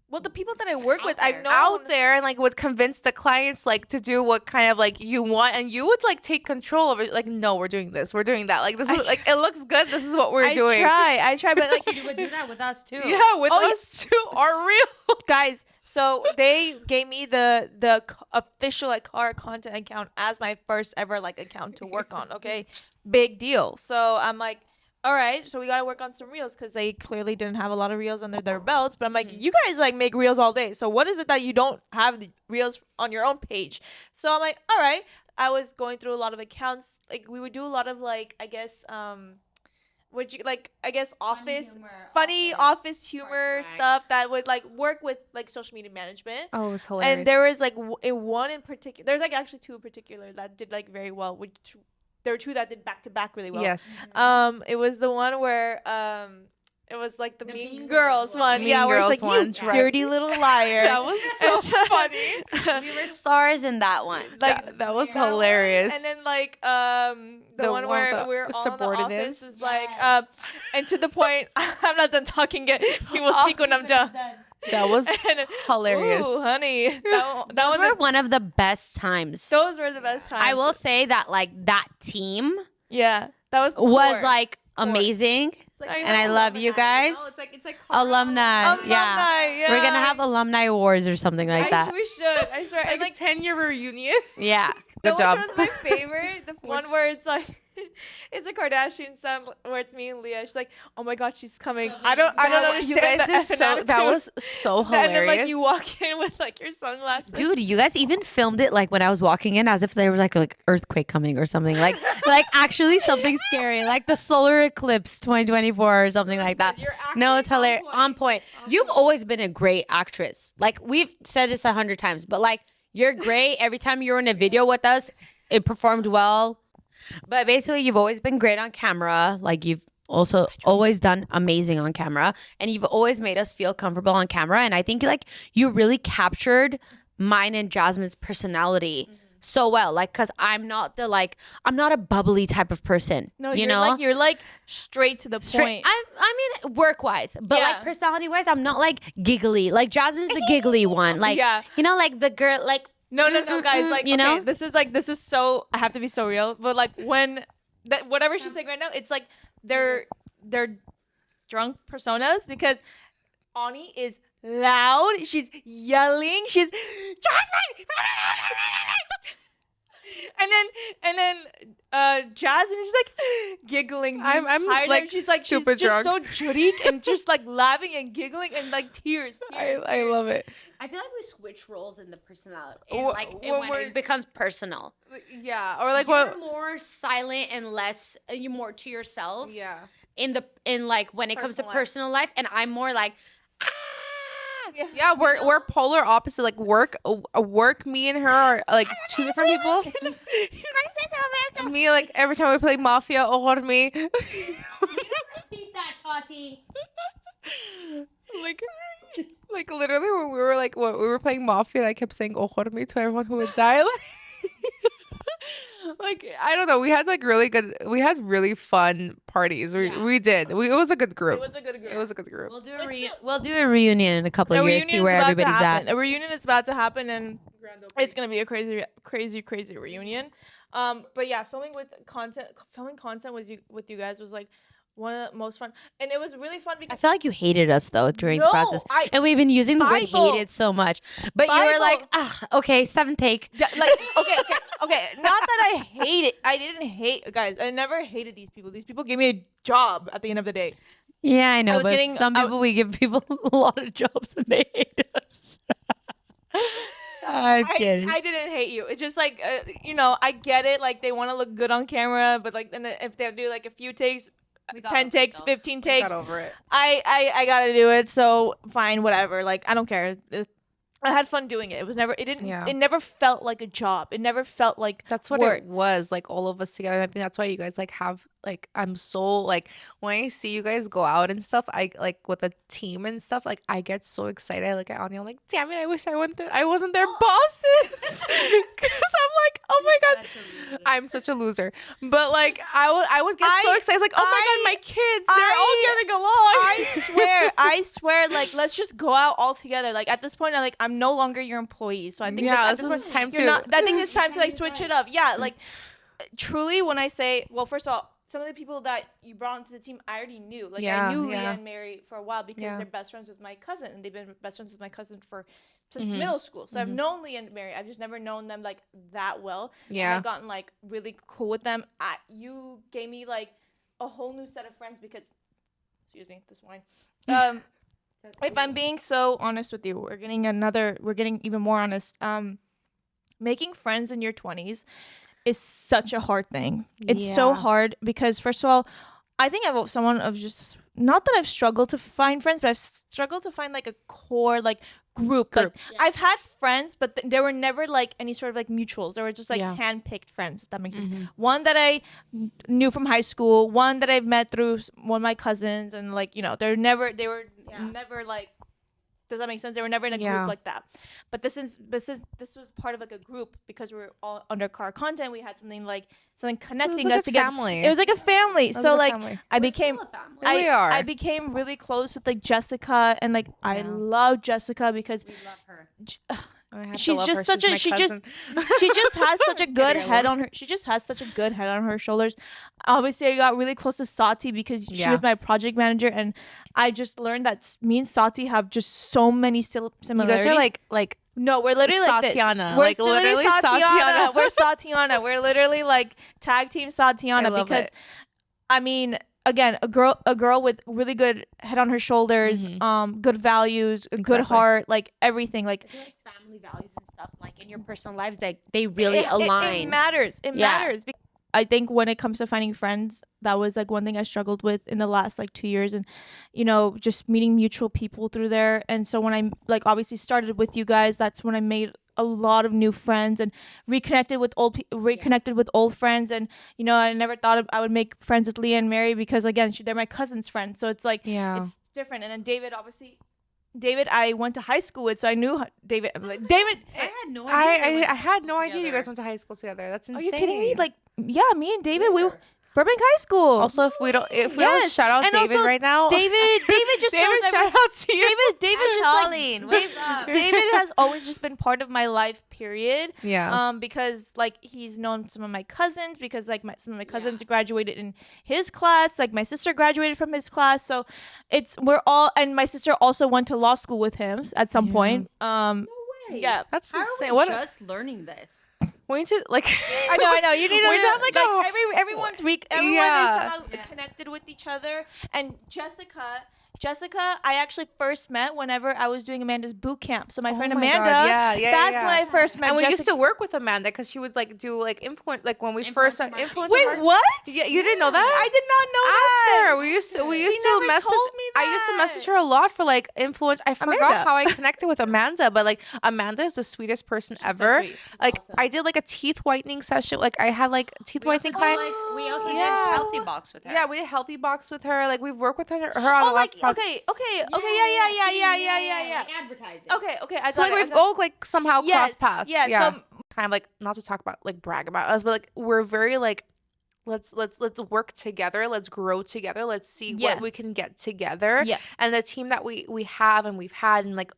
S1: well, the people that I work with, I've known
S3: out there and like would convince the clients like to do what kind of like you want, and you would like take control of it. Like, no, we're doing this, we're doing that. Like this is like it looks good. This is what we're doing.
S1: I try, but like
S2: You would do that with us too.
S3: Yeah, with us too. Are real
S1: guys. So they gave me the official like karacontent account as my first ever like account to work on. Okay, big deal. So I'm like, all right, so we gotta work on some reels because they clearly didn't have a lot of reels under their belts. But I'm like, you guys like make reels all day, so what is it that you don't have the reels on your own page? So I'm like, all right. I was going through a lot of accounts. Like we would do a lot of like I guess office humor stuff that would like work with like social media management.
S3: Oh, it was hilarious.
S1: And there was like one in particular. There's like actually 2 in particular that did like very well. There were 2 that did back to back really well.
S3: Yes.
S1: It was the one where it was like the Mean Girls one.
S3: Mean
S1: Where it's
S3: Girls
S1: like
S3: one,
S1: you dirty little liar.
S3: That was so funny.
S2: We were stars in that one.
S1: Like
S3: that was hilarious.
S1: And then like the one where we're all in the office is like and to the point. I'm not done talking yet. He will speak when I'm done.
S3: That was
S1: And,
S3: hilarious.
S1: ooh, honey, that
S2: Those
S1: was
S2: were one of the best times.
S1: those were the best times.
S2: I will say that like that team
S1: Yeah, that was
S2: was
S1: core.
S2: like amazing.
S1: I
S2: And I
S1: know.
S2: love you guys.
S3: It's like
S2: Alumni. Yeah.
S1: Yeah.
S2: We're going to have alumni awards or something like that.
S1: We should. I swear.
S3: like
S1: and,
S3: a 10-year reunion.
S2: Yeah.
S3: Good
S1: the
S3: job.
S1: Which one's my favorite? The one where it's like, it's a Kardashian son where it's me and Leah. She's like, oh my god, she's coming. I don't
S3: You
S1: understand.
S3: guys are so. That was so hilarious.
S1: And then like you walk in with like your sunglasses.
S2: Dude, you guys even filmed it like when I was walking in as if there was like earthquake coming or something. Like actually something scary. Like the solar eclipse 2024 or something like that. No, it's hilarious. On point. You've always been a great actress. Like we've said this 100 times, but like you're great. Every time you're in a video with us, it performed well. But basically, you've always been great on camera. Like you've also always done amazing on camera, and you've always made us feel comfortable on camera. And I think like you really captured mine and Jasmine's personality so well. Like, cause I'm not a bubbly type of person.
S1: No,
S2: you know,
S1: you're like straight to the point.
S2: I mean, work wise, but
S1: Yeah.
S2: like personality wise, I'm not like giggly. Like Jasmine's the giggly one. Like,
S1: Yeah.
S2: you know, like the girl, like.
S1: No, guys. Like,
S2: you know,
S1: this is so. I have to be so real. But like when that whatever she's saying right now, it's like they're drunk personas because Ani is loud. She's yelling. She's Jasmine. And then Jasmine is like giggling.
S3: I'm,
S1: behind her.
S3: like,
S1: she's like
S3: super
S1: she's just so
S3: drunk.
S1: jurik and just like laughing and giggling and like tears.
S3: I love it.
S2: I feel like we switch roles in the personality,
S3: when
S2: when it becomes personal.
S3: Yeah, or like
S2: You're
S3: what?
S2: more silent and less. You're more to yourself.
S3: Yeah.
S2: In like when it comes to
S3: Personal life.
S2: personal life, and I'm more like.
S3: Yeah, we're polar opposite. Like work. Me and her are like two different people. Me like every time we play Mafia, or me.
S2: Repeat that, Tati.
S3: like literally when we were like what we were playing Mafia, and I kept saying "Ojor me" to everyone who would die. Like I don't know. We had really fun parties. We did. It was a good group. It was a good group.
S2: We'll do a reunion in a couple of years. See where everybody's at.
S1: A reunion is about to happen, and it's gonna be a crazy reunion. But yeah, filming content with you guys was like one of the most fun, and it was really fun
S2: I
S1: because
S2: feel like you hated us though during the
S1: No,
S2: process, and we've been using the word
S1: Bible.
S2: hated so much. But you were like, okay, 7th take.
S1: like okay. Not that I hate it. I didn't hate guys. I never hated these people. These people gave me a job at the end of the day.
S2: Yeah, I know,
S1: was
S2: but
S1: getting-
S2: some people we give people a lot of jobs and they hate us. I'm kidding.
S1: I didn't hate you. It's just like I get it. Like they want to look good on camera, but like then if they do like a few takes, 10 takes, 15 takes,
S3: Got over it.
S1: I gotta do it. So fine, whatever. Like I don't care. I had fun doing it. It was never. It didn't.
S3: Yeah.
S1: It never felt like a job. It never felt like
S3: That's what
S1: work.
S3: it was, like all of us together. I think that's why you guys like have like I'm so like when I see you guys go out and stuff, I like with a team and stuff, like I get so excited. I look at Anya, I'm like, damn it, I wish I wasn't their bosses. Cause I'm like, oh my god, I'm such a loser. But like I would get so excited, like, oh my god, my kids, they're all getting along.
S1: I swear, like let's just go out all together. Like at this point, I'm no longer your employee. So I think
S3: Yeah,
S1: this
S3: this is time
S1: you're
S3: to-
S1: not- I think it's time to like switch it up. Yeah, like truly, when I say, well, first of all, some of the people that you brought into the team, I already knew. Like
S3: Yeah,
S1: I knew
S3: yeah.
S1: Leah and Mary for a while because
S3: Yeah.
S1: they're best friends with my cousin, and they've been best friends with my cousin since middle school. So I've known Leah and Mary. I've just never known them like that well.
S3: Yeah.
S1: And I've gotten like really cool with them. You gave me like a whole new set of friends because, excuse me, this wine. If I'm being so honest with you, we're getting even more honest. Making friends in your 20s is such a hard thing. It's so
S3: Yeah.
S1: hard because first of all, I think I'm someone of just not that I've struggled to find friends, but I've struggled to find like a core like group. Like I've had friends, but there were never like any sort of like mutuals. There were just like hand-picked friends, if that makes sense. One that I knew from high school, one that I've met through one of my cousins, and like they were never like Does that make sense? They were never in a
S3: Yeah.
S1: group like that. But this was part of like a group because we were all under car content. We had something connecting
S3: like
S1: us
S3: a
S1: together.
S3: family.
S1: It was like a family.
S3: was
S1: So
S3: like a
S1: like
S3: family.
S1: I became
S3: We are.
S1: I became really close with like Jessica, and like I
S3: Yeah.
S1: love Jessica because
S2: love her.
S3: I have to
S1: she's
S3: love
S1: just
S3: her.
S1: such a
S3: my
S1: she
S3: cousin.
S1: just has such a good
S3: Kidding, I
S1: head
S3: love
S1: on her. She just has such a good head on her shoulders. Obviously, I got really close to Sati because she
S3: Yeah.
S1: was my project manager, and I just learned that me and Sati have just so many
S3: You
S1: similarities.
S3: guys are like
S1: no, we're literally like this.
S3: Satiana.
S1: We're
S3: Like,
S1: literally
S3: literally Satiana.
S1: We're Satiana. We're literally like tag team Satiana
S3: I love
S1: because
S3: it.
S1: I mean, again, a girl with really good head on her shoulders, good values, a good
S3: Exactly.
S1: heart, like everything, like.
S2: I feel like family values and stuff, like in your personal lives, like they really
S1: It
S2: align.
S1: matters. It
S2: Yeah.
S1: matters. I think when it comes to finding friends, that was like one thing I struggled with in the last like 2 years, and just meeting mutual people through there. And so when I like obviously started with you guys, that's when I made a lot of new friends and reconnected with old friends. And I never thought I would make friends with Leah and Mary because again, they're my cousin's friends. So it's like it's different. And then David, obviously. David, I went to high school with, so I knew David. David,
S2: I had no idea.
S3: I had no idea you guys went to high school together. That's
S1: are
S3: insane.
S1: you kidding me? Like, yeah, me and David, we were Burbank High School.
S3: Also, if we don't
S1: Yes.
S3: shout out
S1: And
S3: David
S1: also,
S3: right now,
S1: David just
S3: David,
S1: knows
S3: shout out to you.
S1: David's just
S2: Colleen,
S1: like
S2: what's up?
S1: David has always just been part of my life. Period.
S3: Yeah.
S1: Because like he's known some of my cousins because like some of my cousins graduated in his class. Like my sister graduated from his class. So we're all, and my sister also went to law school with him at some point.
S2: Way.
S1: Yeah.
S3: That's
S2: How
S3: insane.
S2: are we
S3: What?
S2: just learning this?
S3: We need to like.
S1: I know. You need to
S3: We have like a-
S1: everyone
S3: Yeah.
S1: is somehow connected with each other. And Jessica, I actually first met whenever I was doing Amanda's boot camp. So my friend
S3: my
S1: Amanda,
S3: God. Yeah.
S1: that's when I first met.
S3: And we
S1: Jessica.
S3: used to work with Amanda because she would like do like influence, like when we first influence.
S1: Wait, what?
S3: Yeah, you didn't know that?
S1: I did not know
S3: Ask
S1: that.
S3: her. We used to
S1: never
S3: message.
S1: told me
S3: I used to
S1: that.
S3: message her a lot for like influence. I forgot
S1: Amanda.
S3: how I connected with Amanda, but like Amanda is the sweetest person ever.
S1: sweet.
S3: Like I did like a teeth whitening session. Like I had like teeth whitening client.
S2: We also
S3: Yeah.
S2: did healthy box with her.
S3: Yeah, we did healthy box with her. Like we've worked with her on a
S1: Oh,
S3: lot
S1: like
S3: of projects.
S1: yeah.
S2: Like advertising.
S1: Okay. I
S3: So
S1: got
S3: like
S1: it,
S3: we've all like somehow
S1: Yes,
S3: crossed paths.
S1: yeah,
S3: Yeah.
S1: so-
S3: Kind of like not to talk about like brag about us, but like we're very like let's work together, let's grow together, let's see
S1: Yeah.
S3: what we can get together.
S1: Yeah.
S3: And the team that we have and we've had and like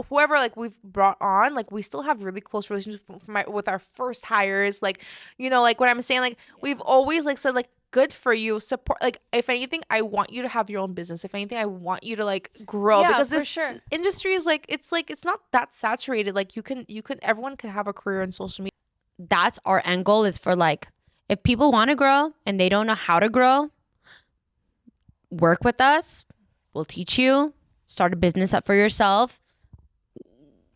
S3: whoever like we've brought on, like we still have really close relationships with our first hires. Like, like what I'm saying, like we've always like said like good for you, support, like if anything I want you to have your own business, if anything I want you to like grow,
S1: Yeah,
S3: because
S1: for
S3: this
S1: sure.
S3: industry is like it's not that saturated. Like you can everyone can have a career in social media.
S2: That's our end goal, is for like, if people want to grow and they don't know how to grow, work with us. We'll teach you. Start a business up for yourself.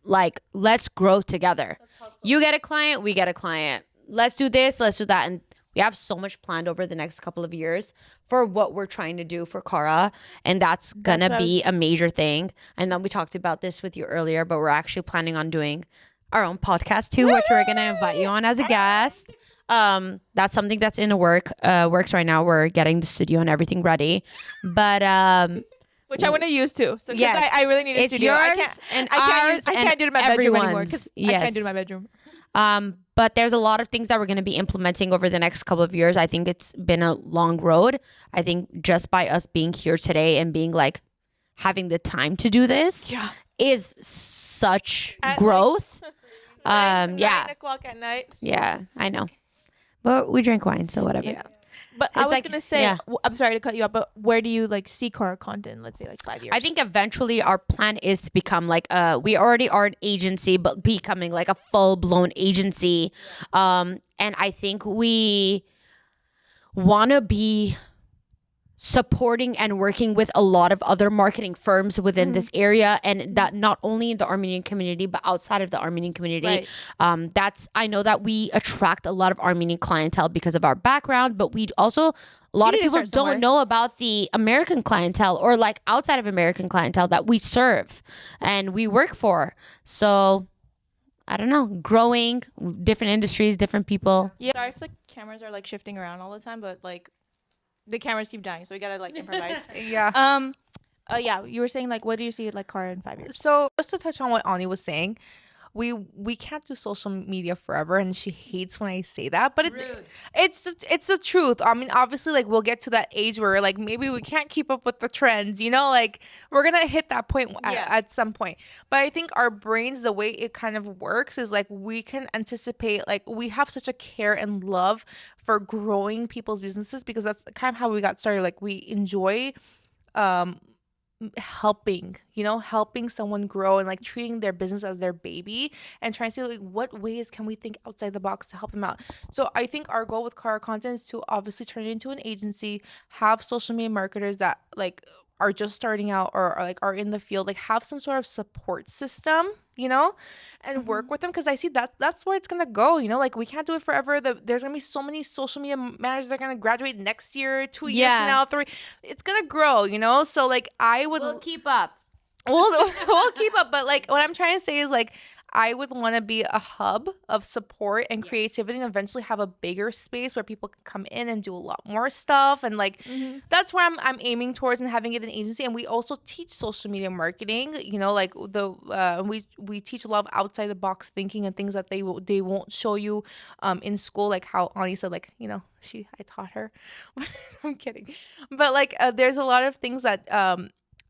S2: Like, let's grow together. You get a client, we get a client. Let's do this, let's do that. And we have so much planned over the next couple of years for what we're trying to do for Cara. And that's gonna
S1: what I
S2: be a major thing. I know we talked about this with you earlier, but we're actually planning on doing our own podcast too, which we're gonna invite you on as a guest. That's something that's in the works right now. We're getting the studio and everything ready. But
S1: which I want to use too. So because
S2: yes,
S1: I really need a
S2: it's
S1: studio.
S2: yours
S1: I can't
S2: and
S1: I can't
S2: ours
S1: use, I
S2: and
S1: can't do it in my bedroom anymore
S2: everyone's.
S1: because I
S2: Yes.
S1: can't do it in my bedroom.
S2: But there's a lot of things that we're going to be implementing over the next couple of years. I think it's been a long road. I think just by us being here today and being like having the time to do this is such
S1: At
S2: growth.
S1: Yeah. 9:00 at night.
S2: Yeah, I know. But we drink wine, so whatever.
S1: Yeah. But I
S2: It's
S1: was
S2: like-
S1: gonna say,
S2: yeah.
S1: I'm sorry to cut you off, but where do you like see car content? Let's say like 5 years.
S2: I think eventually our plan is to become like we already are an agency, but becoming like a full blown agency. And I think we want to be supporting and working with a lot of other marketing firms within this area, and that not only in the Armenian community but outside of the Armenian community.
S1: Right.
S2: I know that we attract a lot of Armenian clientele because of our background, but we also, a lot of
S1: need to
S2: people
S1: start somewhere.
S2: don't know about the American clientele or like outside of American clientele that we serve and we work for. So I don't know, growing different industries, different people.
S1: Yeah. Sorry if the cameras are like shifting around all the time, but like the cameras keep dying, so we gotta like improvise.
S3: Yeah.
S1: Yeah, you were saying like, what do you see like Cara in 5 years?
S3: So just to touch on what Ani was saying, we can't do social media forever, and she hates when I say that, but it's the truth. I mean, obviously, like we'll get to that age where like maybe we can't keep up with the trends, you know, like we're gonna hit that point at some point. But I think our brains, the way it kind of works is like we can anticipate, like we have such a care and love for growing people's businesses because that's kind of how we got started. Like we enjoy um helping, you know, helping someone grow and like treating their business as their baby and trying to see like what ways can we think outside the box to help them out. So I think our goal with Karacontent is to obviously turn it into an agency, have social media marketers that like are just starting out or like are in the field, like have some sort of support system, you know, and work with them because I see that that's where it's gonna go, you know, like we can't do it forever. There's gonna be so many social media managers that are gonna graduate next year, 2 years from now, 3. It's gonna grow, you know. So like I would
S2: We'll keep up.
S3: we'll keep up, but like what I'm trying to say is like I would want to be a hub of support and creativity and eventually have a bigger space where people can come in and do a lot more stuff and like that's where I'm aiming towards and having it an agency. And we also teach social media marketing, you know, like we teach a lot of outside the box thinking and things that they won't show you in school, like how Ani said, like, you know, I taught her. I'm kidding, but like there's a lot of things that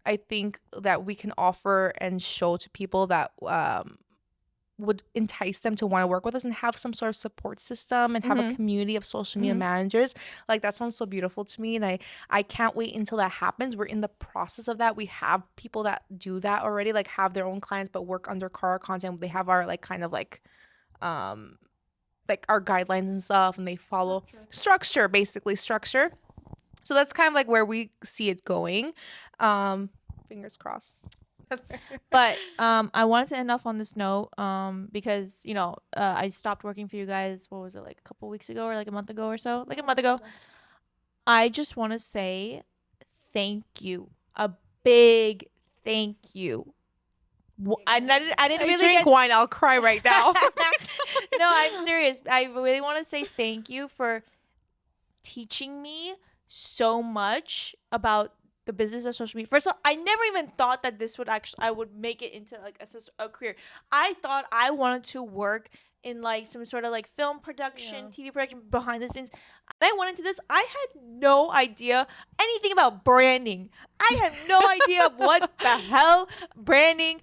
S3: I think that we can offer and show to people that would entice them to want to work with us and have some sort of support system and have a community of social media managers. Like that sounds so beautiful to me, and I can't wait until that happens. We're in the process of that. We have people that do that already, like have their own clients but work under Karacontent. They have our like kind of like our guidelines and stuff, and they follow structure, basically structure. So that's kind of like where we see it going. Fingers crossed.
S1: But I wanted to end off on this note because, you know, I stopped working for you guys, what was it, like a couple weeks ago or like a month ago or so? Like a month ago. I just want to say thank you. A big thank you. I didn't really
S3: drink wine. I'll cry right now.
S1: No, I'm serious. I really want to say thank you for teaching me so much about the business of social media. First of all, I never even thought that this would actually I would make it into like a career. I thought I wanted to work in like some sort of like film production, TV production, behind the scenes. And I went into this. I had no idea anything about branding. I had no idea of what the hell branding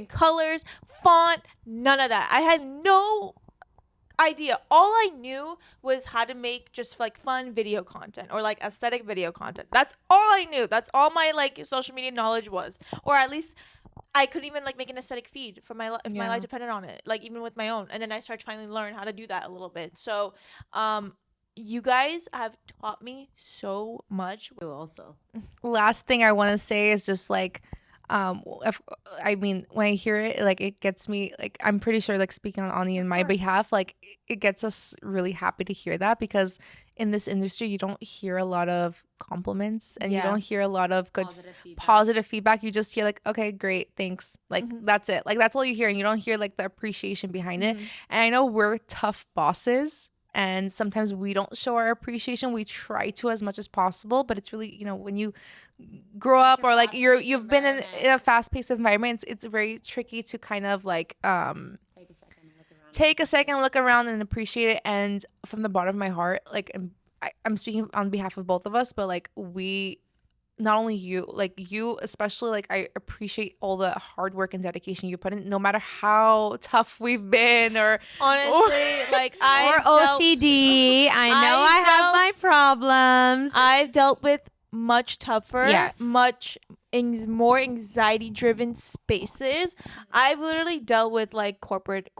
S1: colors, font, none of that. I had no idea. All I knew was how to make just like fun video content or like aesthetic video content. That's all I knew. That's all my like social media knowledge was. Or at least I couldn't even like make an aesthetic feed for my if my life depended on it. Like even with my own. And then I started finally learn how to do that a little bit. So you guys have taught me so much.
S2: Also,
S3: Last thing I want to say is just like I mean, when I hear it, like it gets me, like I'm pretty sure, like speaking on Ani in my behalf, like it gets us really happy to hear that because in this industry you don't hear a lot of compliments and you don't hear a lot of good positive feedback. You just hear like, okay, great, thanks, like that's it, like that's all you hear, and you don't hear like the appreciation behind it. And I know we're tough bosses and sometimes we don't show our appreciation. We try to as much as possible, but it's really, you know, when you grow up or like you've been in a fast-paced environment, it's very tricky to kind of like take a second, look around and appreciate it. And from the bottom of my heart, like I'm speaking on behalf of both of us, but like we, not only you, like you especially, like I appreciate all the hard work and dedication you put in, no matter how tough we've been or
S1: honestly, like
S2: or OCD. I know I have my problems.
S1: I've dealt with much tougher, much more anxiety driven spaces. I've literally dealt with like corporate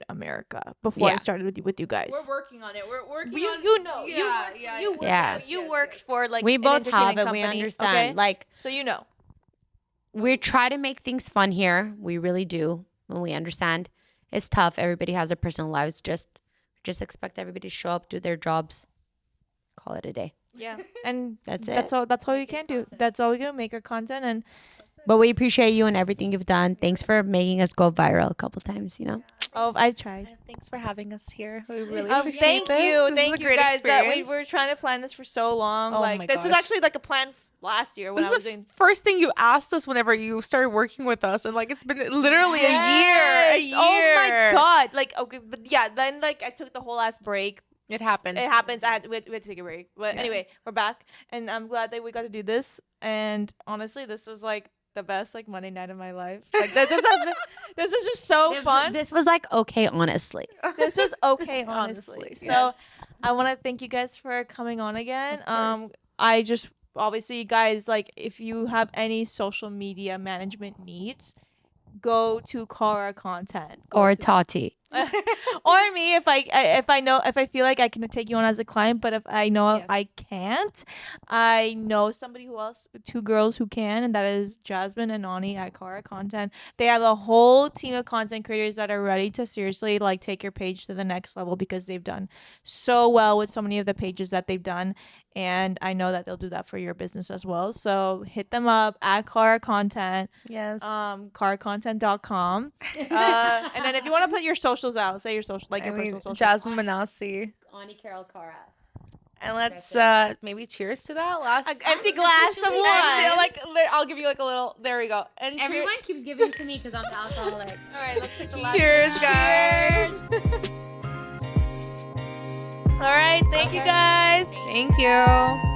S1: America before I started with you guys.
S3: We're working on it. We're working on,
S1: you know, you worked for like
S2: we both have it.
S1: company,
S2: We understand.
S1: okay?
S2: Like,
S1: so you know,
S2: we try to make things fun here. We really do. When we understand, it's tough. Everybody has their personal lives. Just expect everybody to show up, do their jobs, call it a day.
S1: Yeah, and
S2: that's it.
S1: That's all you can do. That's all we're gonna make our content, and
S2: But we appreciate you and everything you've done. Thanks for making us go viral a couple times, you know?
S1: Oh, I've tried.
S3: Thanks for having us here. We really appreciate
S1: Thank
S3: this.
S1: you.
S3: This is a
S1: Thank you
S3: great
S1: guys
S3: experience.
S1: that we were trying to plan this for so long.
S3: Oh
S1: like
S3: my
S1: this was
S3: gosh.
S1: actually like a plan last year when
S3: This
S1: I was
S3: is the
S1: doing
S3: first thing you asked us whenever you started working with us, and like it's been literally a year.
S1: Yes! Oh my god. Like okay, but yeah, then like I took the whole last break.
S3: It happened.
S1: It happens. We had to take a break. But anyway, we're back and I'm glad that we got to do this. And honestly, this was like the best like Monday night of my life. Like this is just so fun.
S2: This was like, okay, honestly.
S1: This was okay, honestly.
S3: Honestly,
S1: So
S3: yes.
S1: I want to thank you guys for coming on again.
S3: Of course.
S1: I just obviously, guys, like if you have any social media management needs, go to Kara Content
S2: Or Tati.
S1: or me if I feel like I can take you on as a client, but if I know
S3: Yes.
S1: I can't, I know somebody who else, two girls who can, and that is Jasmine and Nani at Kara Content. They have a whole team of content creators that are ready to seriously like take your page to the next level because they've done so well with so many of the pages that they've done, and I know that they'll do that for your business as well. So hit them up at Kara Content,
S3: Yes.
S1: karacontent.com. And then if you want to put your socials out, say your social, like your personal social.
S3: Jasmin Mnasi.
S2: Ani Carol Cara.
S3: And let's maybe cheers to that last
S1: An empty glass of
S3: And,
S1: wine.
S3: like I'll give you like a little. There we go. And
S2: Everyone keeps giving to me because I'm the alcoholic.
S1: All right, let's take the last
S3: cheers,
S1: one.
S3: guys.
S1: All right, thank you guys.
S3: Thank you.